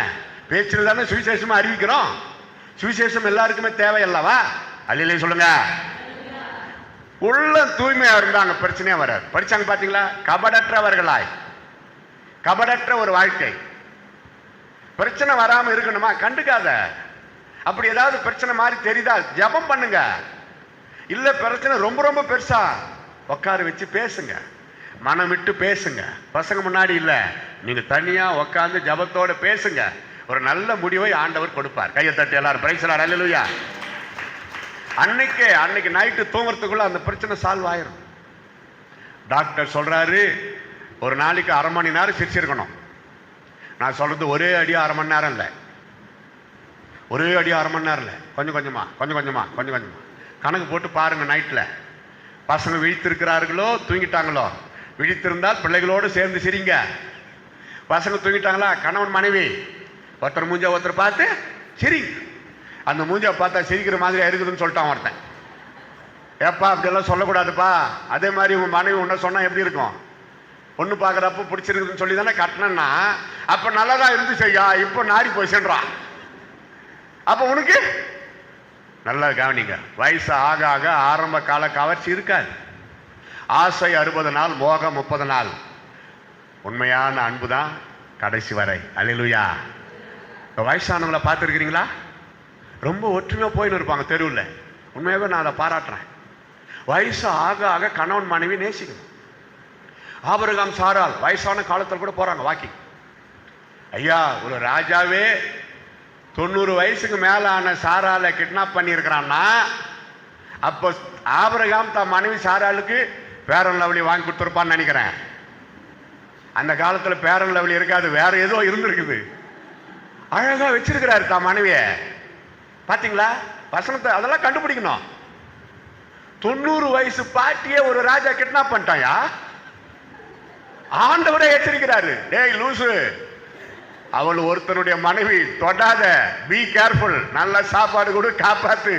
பேச்சுல தானே சுவிசேஷமா அறிவிக்கிறோம். சுவிசேஷம் எல்லாருக்குமே தேவை அல்லவா? அல்லையே சொல்லுங்க. உள்ள தூய்மையா இருந்தாங்க, பிரச்சனையா வராது. படிச்சாங்க பாத்தீங்களா? கபடற்றவர்களாய், கபடற்ற ஒரு வாழ்க்கை. பிரச்சனை வராம இருக்கணுமா? கண்டுக்காத. அப்படி ஏதாவது பிரச்சனை மாதிரி தெரியுதா, ஜெபம் பண்ணுங்க. இல்ல பிரச்சனை ரொம்ப ரொம்ப பெருசா, உட்கார வச்சு பேசுங்க, மனம் விட்டு பேசுங்க. பசங்க முன்னாடி இல்ல, நீங்க தனியா உட்கார்ந்து ஜெபத்தோட பேசுங்க. ஒரு நல்ல முடிவை ஆண்டவர் கொடுப்பார். கையை தட்டி எல்லாரும் பிரைஸ் தி லார்ட், அல்லேலூயா. அன்னைக்கு நைட்டு தூங்குறதுக்குள்ள அந்த பிரச்சனை சால்வ் ஆயிரும். டாக்டர் சொல்றாரு, ஒரு நாளைக்கு 1/2 மணி நேரம் சிரிச்சிருக்கணும். நான் சொல்றது ஒரே அடி 1/2 மணி நேரம் இல்லை, ஒரே அடி 1/2 மணி நேரம் இல்லை, கொஞ்சம் கொஞ்சமா கணக்கு போட்டு பாருங்க. நைட்ல பசங்க விழித்திருக்கிறார்களோ தூங்கிட்டாங்களோ, விழித்திருந்தால் பிள்ளைகளோடு சேர்ந்து சிரிங்க. பசங்க தூங்கிட்டாங்களா, கணவன் மனைவி ஒருத்தர் மூஞ்ச ஒருத்தர் பார்த்து சிரிங்க. அந்த மூஞ்ச பார்த்தா சிரிக்கிற மாதிரி இருக்குதுன்னு சொல்லிட்டான் ஒருத்தன். ஏப்பா அப்படியெல்லாம் சொல்லக்கூடாதுப்பா. அதே மாதிரி உங்க மனைவி உன்ன சொன்னா எப்படி இருக்கும்? பொண்ணு பார்க்குறப்ப பிடிச்சிருக்குதுன்னு சொல்லி தானே கட்டினா, அப்ப நல்லதா இருந்து செய்யா, இப்போ நாரி போய் சென்றான். அப்ப உனக்கு நல்லா கவனிங்க. வயசு ஆக ஆக ஆரம்ப கால கவர்ச்சி இருக்காது. ஆசை 60 நாள், மோகம் 30 நாள். உண்மையான அன்பு தான் கடைசி வரை. அல்லேலூயா. வயசானவங்களை பார்த்துருக்கிறீங்களா? ரொம்ப ஒற்றுமையா போயின்னு இருப்பாங்க தெருவில். உண்மையாகவே நான் அதை பாராட்டுறேன். வயசு ஆக ஆக கணவன் மனைவி நேசிக்கணும். ஆபிரகாம் சாரால் வயசான காலத்தில் கூட போறாங்க வாக்கிங். ஐயா, ஒரு ராஜாவே 90 வயசுக்கு மேல ஆன சாரால கிட்னாப் பண்ணி இருக்கிறான்னா, அப்போ ஆபிரகாம் தன் மனைவி சாராளுக்கு பேரன் லவ்லி வாங்கி கொடுத்துருப்பான்னு நினைக்கிறேன். அந்த காலத்துல பேரன் லவ்லி இருக்காது, வேற ஏதோ இருந்திருக்குது. அழகா வச்சிருக்கிறாரு தான் மனைவிய. பாத்தீங்களா வசனத்தை? அதெல்லாம் கண்டுபிடிக்கணும். 90 வயசு பாட்டியே ஒரு ராஜா கிட்னாப் பண்ணிட்டாயா? ஆண்டவரே எச்சரிக்கிறாரு, டேய் லூசு, அவள் ஒருத்தனுடைய மனைவி, தொடாத, பி கேர்ஃபுல், நல்ல சாப்பாடு கொடு, காப்பாத்து,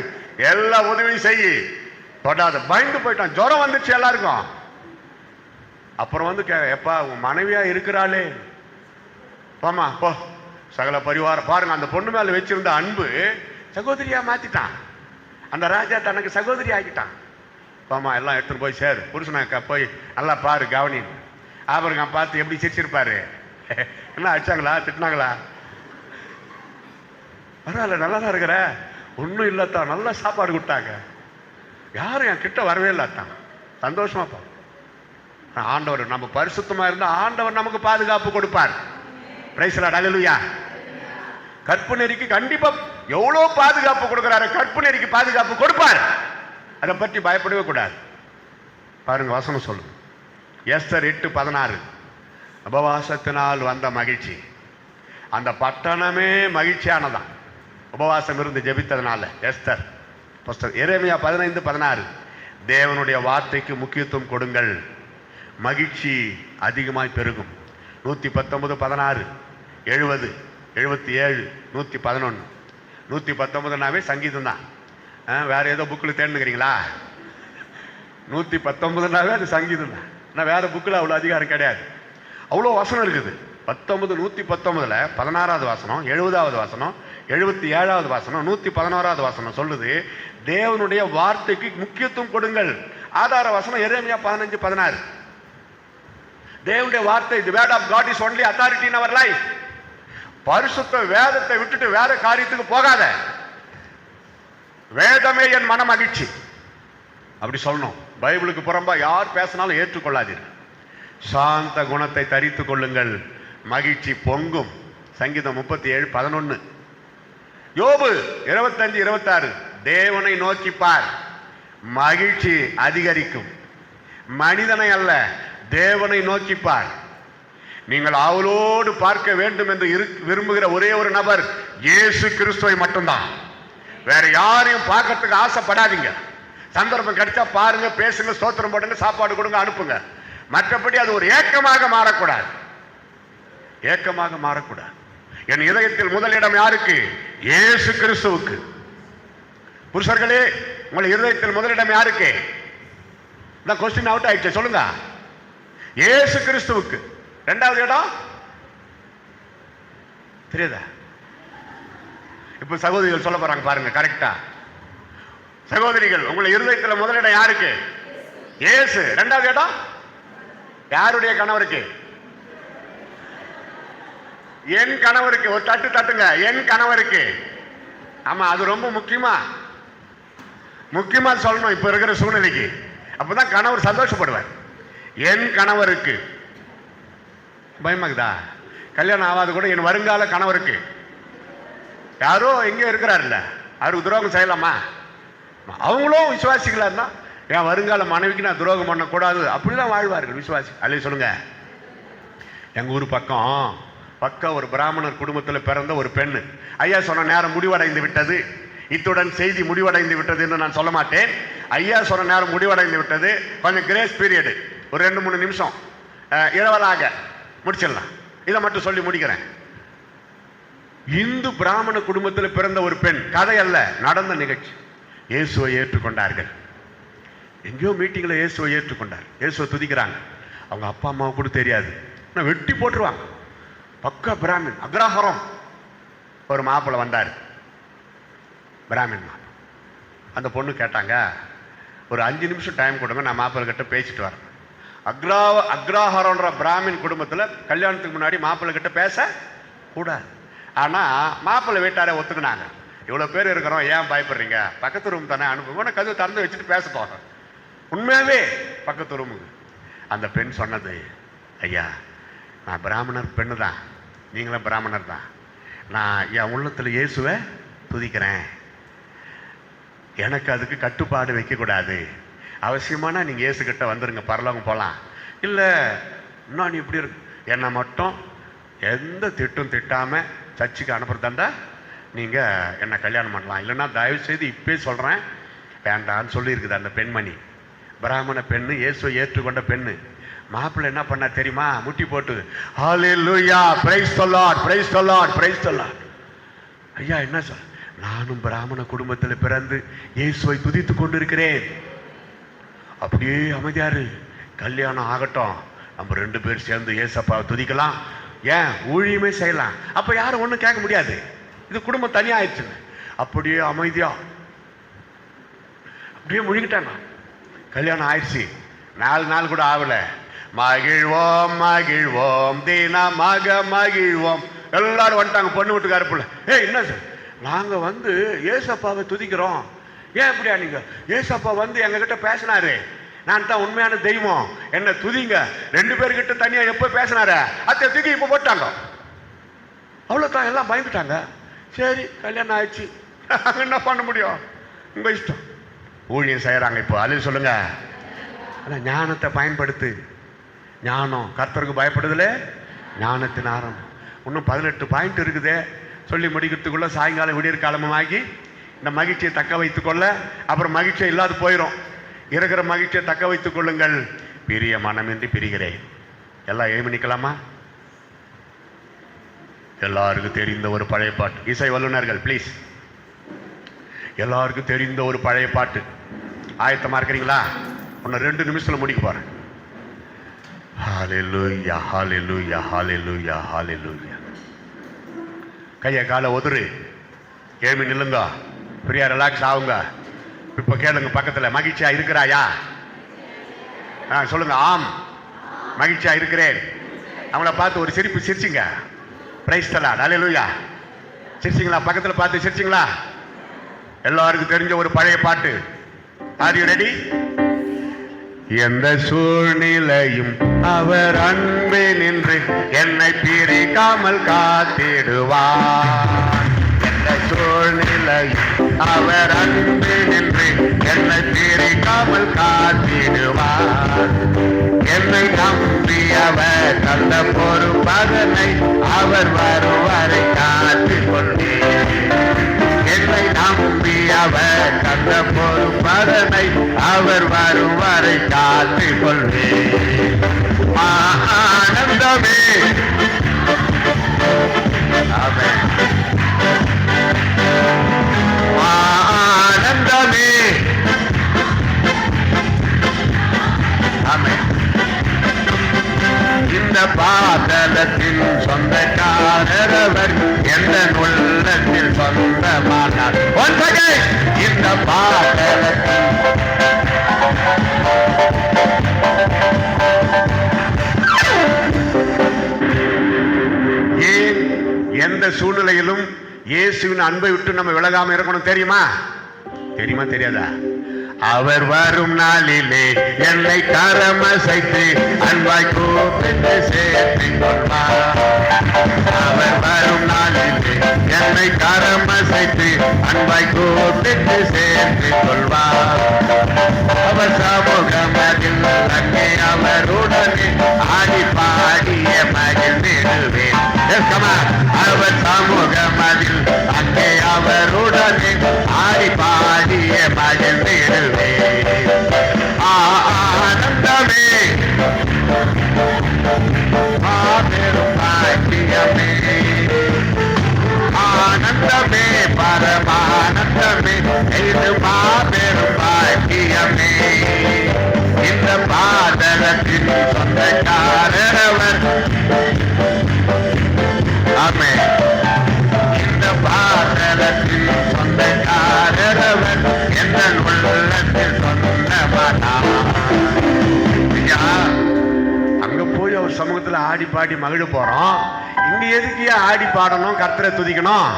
எல்லா உதவியும் செய்ய, தொடாத. பயந்து போயிட்டான். ஜுரம் வந்துச்சு எல்லாருக்கும். அப்புறம் வந்து எப்பா உன் மனைவியா இருக்கிறாளே, போமா போ, சகல பரிவாரம். பாருங்க, அந்த பொண்ணு மேல வச்சிருந்த அன்பு சகோதரியா மாத்திட்டான். அந்த ராஜா தனக்கு சகோதரி ஆக்கிட்டான். போமா, எல்லாம் எடுத்துட்டு போய் சேரு, புருஷனாக்கா போய் நல்லா பாரு, கவனி. ஆபிரகாம் பார்த்து எப்படி சிரிச்சிருப்பாரு? என்ன அடிச்சாங்களா, திட்டினாங்களா? பரவாயில்ல, நல்லா தான் இருக்கிற, ஒன்றும் இல்லத்தான், நல்லா சாப்பாடு கொடுத்தாங்க, யாரும் என் கிட்ட வரவே இல்லாத்தான், சந்தோஷமா பா. ஆண்டவர் நம்ம பரிசுத்தமா இருந்தா ஆண்டவர் நமக்கு பாதுகாப்பு கொடுப்பார். பிரைஸ் தி லார்ட், அல்லேலூயா. கற்பு நெறிக்கு கண்டிப்பா எவ்வளவு பாதுகாப்பு கொடுக்கிறாரு, கற்பு நெறிக்கு பாதுகாப்பு கொடுப்பார். அதை பற்றி பயப்படவே கூடாது. பாருங்க வசனம் சொல்லுங்க. எஸ்தர் 8:16. உபவாசத்தினால் வந்த மகிழ்ச்சி. அந்த பட்டணமே மகிழ்ச்சியானதான், உபவாசம் இருந்து ஜெபித்ததுனால. எஸ்தர் புஸ்தகம். எரேமியா 15:16. தேவனுடைய வார்த்தைக்கு முக்கியத்துவம் கொடுங்கள், மகிழ்ச்சி அதிகமாய் பெருகும். 119:16, 70, 77, 111. 119னாவே சங்கீதம் தான். வேற ஏதோ புக்கில் தேர்ந்துக்கிறீங்களா? 119னாவே அது சங்கீதம் தான். ஆனால் வேற புக்கில் அவ்வளோ அதிகாரம் கிடையாது. அவ்வளோ வசனம் இருக்குது. 119ல் 16வது வசனம், 70வது வசனம், 77வது வசனம், 111வது வசனம் சொல்லுது தேவனுடைய வார்த்தைக்கு முக்கியத்துவம் கொடுங்கள். ஆதார வசனம் எரேமியா 15:16. தேவனுடைய வார்த்தை, the word of God is only authority in our life. பரிசுத்த வேதத்தை விட்டுட்டு வேற காரியத்துக்கு போகாத. வேதமே என் மன மகிழ்ச்சி அப்படி சொல்லணும். பைபிளுக்கு புறம்பா யார் பேசினாலும் ஏற்றுக்கொள்ளாதீர்கள். சாந்த குணத்தை தரித்து கொள்ளுங்கள், மகிழ்ச்சி பொங்கும். சங்கீதம் 37:11. யோபு 25:26. தேவனை நோக்கிப்பார், மகிழ்ச்சி அதிகரிக்கும். மனிதனை அல்ல, தேவனை நோக்கிப்பார். நீங்கள் அவளோடு பார்க்க வேண்டும் என்று விரும்புகிற ஒரே ஒரு நபர் இயேசு கிறிஸ்துவை மட்டும்தான். வேற யாரையும் பார்க்கறதுக்கு ஆசைப்படாதீங்க. சந்தர்ப்பம் கிடைச்சா பாருங்க, பேசுங்க, ஸ்தோத்திரம் போடுங்க, சாப்பாடு கொடுங்க, அனுப்புங்க. மற்றபடி அது ஒரு ஏக்கமாக மாறக்கூடாது. ஏக்கமாக மாறக்கூடாது. என் இதயத்தில் முதலிடம் யாருக்கு? இயேசு கிறிஸ்துவுக்கு. புருஷர்களே, உங்கள் இதயத்தில் முதலிடம் யாருக்கு? இந்த கொஸ்டின் அவுட் ஆயிடுச்சு, சொல்லுங்க. இயேசு கிறிஸ்துவுக்கு. இரண்டாவது இடம் தெரியுதா? இப்ப சகோதரிகள் சொல்ல போறாங்க பாருங்க, கரெக்டா? சகோதரிகள், உங்களை இருதயத்தில் முதலிடம் யாருக்கு? இயேசு. இரண்டாவது இடம் யாருடைய? கணவருக்கு. என் கணவருக்கு. ஒரு தட்டு தட்டுங்க, என் கணவருக்கு. ஆமா, அது ரொம்ப முக்கியமா சொல்லணும் இப்ப இருக்கிற சூழ்நிலைக்கு. அப்பதான் கணவர் சந்தோஷப்படுவார். என் கணவருக்கு. பயமாக்குதா? கல்யாணம் ஆகாது கூட என் வருங்கால கணவருக்கு. யாரோ எங்க இருக்கிறாருல்ல, அவருக்கு துரோகம் செய்யலாமா? அவங்களும் விசுவாசிகளா இருந்தா என் வருங்கால மனைவிக்கு நான் துரோகம் பண்ணக்கூடாது, அப்படிதான் வாழ்வார்கள் விசுவாசி. அல்ல சொல்லுங்க. எங்க ஊர் பக்கம் ஒரு பிராமணர் குடும்பத்தில் பிறந்த ஒரு பெண்ணு. ஐயா சொன்ன நேரம் முடிவடைந்து விட்டது, இத்துடன் செய்தி முடிவடைந்து விட்டது என்று நான் சொல்ல மாட்டேன். ஐயா சொன்ன நேரம் முடிவடைந்து விட்டது. கொஞ்சம் கிரேஸ் பீரியடு, ஒரு 2-3 நிமிஷம் இரவலாக முடிச்சிடலாம். இதை மட்டும் சொல்லி முடிக்கிறேன். இந்து பிராமண குடும்பத்தில் பிறந்த ஒரு பெண், கதை அல்ல, நடந்த நிகழ்ச்சி. இயேசுவை ஏற்றுக்கொண்டார்கள். எங்கேயோ மீட்டிங்ல இயேசுவை ஏற்றுக்கொண்டார். இயேசுவை துதிக்கிறாங்க. அவங்க அப்பா அம்மாவை கூட தெரியாது, வெட்டி போட்டுருவாங்க. பக்க பிராமின், அக்ரஹாரம் ஒரு மாப்பிள்ளை வந்தார், பிராமின் மாப்பிள்ளை. அந்த பொண்ணு கேட்டாங்க, ஒரு 5 நிமிஷம் டைம் கொடுங்க, நான் மாப்பிள்ளை கிட்ட பேசிட்டு வரேன். அக்ரஹாரம்ன்ற பிராமின் குடும்பத்தில் கல்யாணத்துக்கு முன்னாடி மாப்பிள்ளை கிட்ட பேச கூடாது. ஆனா மாப்பிள்ளை வீட்டாரே ஒத்துக்கினாங்க. இவ்வளவு பேர் இருக்கிறோம், ஏன் பயப்படுறீங்க? பக்கத்து ரூம் தானே, அனுப்புங்க, கதவு திறந்து வச்சுட்டு பேச போக. உண்மையாவே பக்கத்து ரூமுக்கு. அந்த பெண் சொன்னது, ஐயா நான் பிராமணர் பெண்ணு தான், நீங்களும் பிராமணர் தான். நான் என் உள்ளத்தில் இயேசுவை துதிக்கிறேன். எனக்கு அதுக்கு கட்டுப்பாடு வைக்கக்கூடாது. அவசியமான நீங்கள் இயேசு கிட்ட வந்துருங்க, பரலோகம் போகலாம். இல்லை இன்னும் நீ இப்படி இருக்கு, என்னை மட்டும் எந்த திட்டும் திட்டாமல் சர்ச்சுக்கு அனுப்புறதாண்டா நீங்கள் என்னை கல்யாணம் பண்ணலாம். இல்லைன்னா தயவு செய்து இப்பே சொல்கிறேன் வேண்டான்னு சொல்லியிருக்குது அந்த பெண்மணி. பிராமண பெண்ணு, இயேசுவை ஏற்றுக்கொண்ட பெண்ணு. மாப்பிள்ளை என்ன பண்ணா தெரியுமா? முட்டி போட்டு ஹல்லேலூயா, praise the Lord, praise the Lord, praise the Lord. ஐயா என்ன சொல், நானும் பிராமண குடும்பத்தில் பிறந்து இயேசுவை துதித்து கொண்டிருக்கிறேன். அப்படியே அமைதியாரு, கல்யாணம் ஆகட்டும், நம்ம 2 பேர் சேர்ந்து இயேசப்பாவை துதிக்கலாம், ஏன் ஊழியமே செய்யலாம். அப்ப யாரும் ஒன்றும் கேட்க முடியாது, இது குடும்பம் தனியா ஆயிடுச்சு. அப்படியே அமைதியா அப்படியே முழுகிட்டாங்க. கல்யாணம் ஆயிடுச்சு, 4 நாள் கூட ஆகல. மகிழ்வோம் மகிழ்வோம் தினமாக மகிழ்வோம். எல்லாரும் வந்துட்டாங்க, பொண்ணு வீட்டுக்கார பிள்ளை. என்ன சார், நாங்க வந்து ஏசப்பாவை துதிக்கிறோம். ஏன் இப்படியா? நீங்க ஏசப்பா வந்து எங்க கிட்ட பேசினாரு, நான் தான் உண்மையான தெய்வம், என்ன துதிங்க. 2 பேர்கிட்ட தனியா எப்ப பேசினாரு, அத்தை தூக்கி இப்ப போட்டாங்க. அவ்வளவுதான், எல்லாம் பயந்துட்டாங்க. சரி கல்யாணம் ஆயிடுச்சு, என்ன பண்ண முடியும், உங்க இஷ்டம். ஊழியம் செய்யறாங்க. இப்போ அல்ல சொல்லுங்க, ஞானத்தை பயன்படுத்து. ஞானம் கர்த்தருக்கு பயப்படுதுல, ஞானத்தின் ஆரம்பம். இன்னும் 18 பாயிண்ட் இருக்குதே, சொல்லி முடிக்கிறதுக்குள்ள சாயங்காலம் விடியற் காலமாகி இந்த மகிழ்ச்சியை தக்க வைத்துக் கொள்ள, அப்புறம் மகிழ்ச்சியை இல்லாது போயிடும். இருக்கிற மகிழ்ச்சியை தக்க வைத்துக் கொள்ளுங்கள். பிரிய மனமின்றி பிரிகிறேன். எல்லாம் எழுமி நிக்கலாமா? எல்லாருக்கும் தெரிந்த ஒரு பழைய பாட்டு. இசை வல்லுநர்கள் ப்ளீஸ், எல்லாருக்கும் தெரிந்த ஒரு பழைய பாட்டு. ஆயத்தமா இருக்கிறீங்களா? இன்னும் 2 நிமிஷத்துல முடிக்க போறேன். ஹல்லேலூயா, ஹல்லேலூயா, ஹல்லேலூயா, ஹல்லேலூயா. கையை காலை உதறு, எழுமி நில்லுங்க, ஃப்ரீயா ரிலாக்ஸ் ஆகுங்க. இப்ப கேளுங்க, பக்கத்துல மகிழ்ச்சியா இருக்கிறாயா? சொல்லுங்க, ஆம் மகிழ்ச்சியா இருக்கிறேன். அவங்கள பார்த்து ஒரு சிரிப்பு சிரிச்சிங்க. பிரைஸ் தி லார்ட், ஹல்லேலூயா. சிரிச்சிங்களா? பக்கத்துல பார்த்து சிரிச்சிங்களா? எல்லாருக்கும் தெரிஞ்ச ஒரு பழைய பாட்டு. Are you ready? எந்த சூழ்நிலையும் அவர் அன்பே நின்று என்னை பிரிக்காமல் காத்திடுவார். எந்த சூழ்நிலையும் அவர் அன்பே நின்று என்னை பிரிக்காமல் காத்திடுவார். என்னை நம்பி அவர் தந்த பொறுப்பதனை அவர் வருவரை காத்துக் கொள்வேன். என்னை நம்பி அவர் தந்த பொறுப்பதனை அவர் வருவரை காத்துக் கொள்வேன். ஆனந்தமே ஆமென். ஆனந்தமே ஆமென். இந்த பாதலத்தின் சொந்தக்காரவர் எந்த உள்ளத்தில் சொந்தமானார். இந்த பாதலத்தின் ஏன் எந்த சூழ்நிலையிலும் இயேசுவின் அன்பை விட்டு நம்ம விலகாம இருக்கணும் தெரியுமா? தெரியுமா தெரியாதா? அவர் வரும் நாளிலே என்னை கரமசைத்து அன்பாய் கூப்பிட்டு சேர்த்துக் கொள்வார். அவர் வரும் நாளிலே என்னை கரமசைத்து அன்பாய் கூப்பிட்டு சேர்த்துக் கொள்வார். அவர் சமூகமதில் அங்கே அவருடனே ஆடி பாடிய மகிழ்ந்திடுவேன். அவர் சமூகமதில் அங்கே அவருடனே ஆடி பாடிய மகிழ்ந்திடுவேன். ஆனந்தமே மாபெரும் பாக்கியமே. ஆனந்தமே பரமானந்தமே இது மாபெரும் பாக்கியமே. இந்த பாதலத்தின் சொந்தக்காரவர் ஆமென். இந்த பாதலத்தின் சொந்தக்காரவர் எந்த உள்ளத்தில் சொந்தமானார். அங்க போய் அவர் சமூகத்துல ஆடி பாடி மகிழ போறோம். இங்க எதுக்கு ஆடி பாடணும், கர்த்தரை துதிக்கணும்?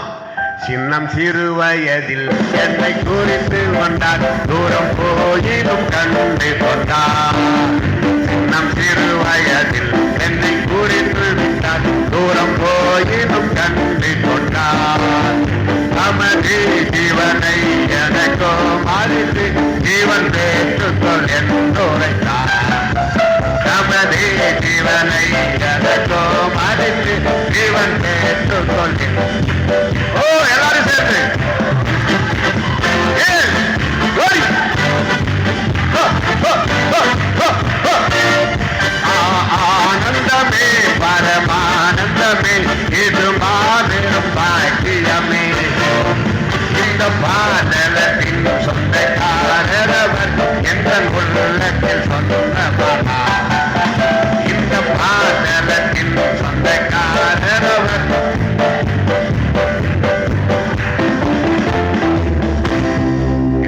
சின்னம் சிறு வயதில் என்னை குறித்து கொண்டார், தூரம் போயிலும் கண்டு கொண்டார். சின்னம் சிறு வயதில் என்னை குறித்து விட்டார், தூரம் போயிலும் கண்டு கொண்டார். நமது ஜீவனை எனக்கோ மாறித்து ஜீவன் பெற்றுக்கொள் என்றுரைத்தார். நமது ஜீவனை எனக்கோ மாறித்து ஜீவன் பெற்றுக்கொள். ஓ எல்லாரும் சேர்ந்து ஆனந்தமே பரமானந்தமே இது மாபெரும் பாக்கியமே. இந்த பாதலத்தின் சொந்தக்காரவர் எந்த உள்ளத்தில் சொந்தமானார். இந்த பாதலத்தின் சொந்தக்காரவர்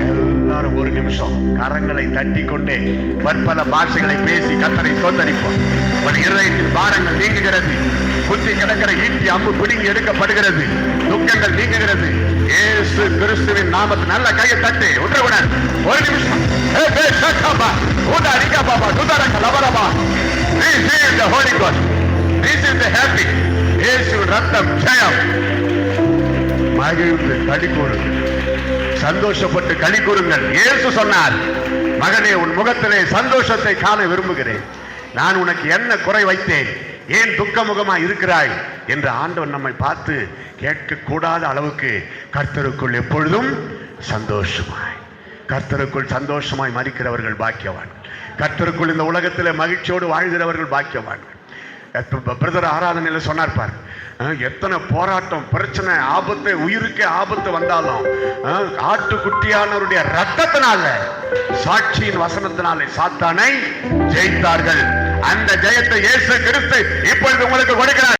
எல்லாரும் ஒரு நிமிஷம் கரங்களை தட்டி கொண்டே பற்பல பாஷைகளை பேசி கர்த்தரை ஸ்தோத்தரிப்போம். உன் இருதயத்தின் பாரங்கள் நீங்குகிறது, குத்தி கிடக்கிற ஈட்டி அம்பு பிடுங்கி எடுக்கப்படுகிறது, துக்கங்கள் நீங்குகிறது. இயேசு கிறிஸ்துவின் நாமத்தில் நல்ல கையை தட்டி உற்றவுடன் ஒரு நிமிஷம் ரத்தம் ஜெயம். மகிழ்ந்து களி கூறுங்கள், சந்தோஷப்பட்டு களி கூறுங்கள். இயேசு சொன்னார், மகனே உன் முகத்திலே சந்தோஷத்தை காண விரும்புகிறேன். நான் உனக்கு என்ன குறை வைத்தேன், ஏன் துக்கமுகமா இருக்கிறாய் என்று ஆண்டவன் நம்மை பார்த்து கேட்க கூடாத அளவுக்கு கர்த்தருக்குள் எப்பொழுதும் சந்தோஷமாய், கர்த்தருக்குள் சந்தோஷமாய் மரிக்கிறவர்கள் பாக்கியவான். கர்த்தருக்குள் இந்த உலகத்தில் மகிழ்ச்சியோடு வாழ்கிறவர்கள் பாக்கியவான். பிரதர் ஆராதனையில சொன்னார் பார், எத்தனை போராட்டம் பிரச்சனை ஆபத்து உயிருக்கே ஆபத்து வந்தாலும் ஆட்டுக்குட்டியானவருடைய ரத்தத்தினால சாட்சியின் வசனத்தினாலே சாத்தானை ஜெயித்தார்கள். அந்த ஜெயத்தை இயேசு கிறிஸ்து இப்பொழுது உங்களுக்கு கொடுக்கிறார்.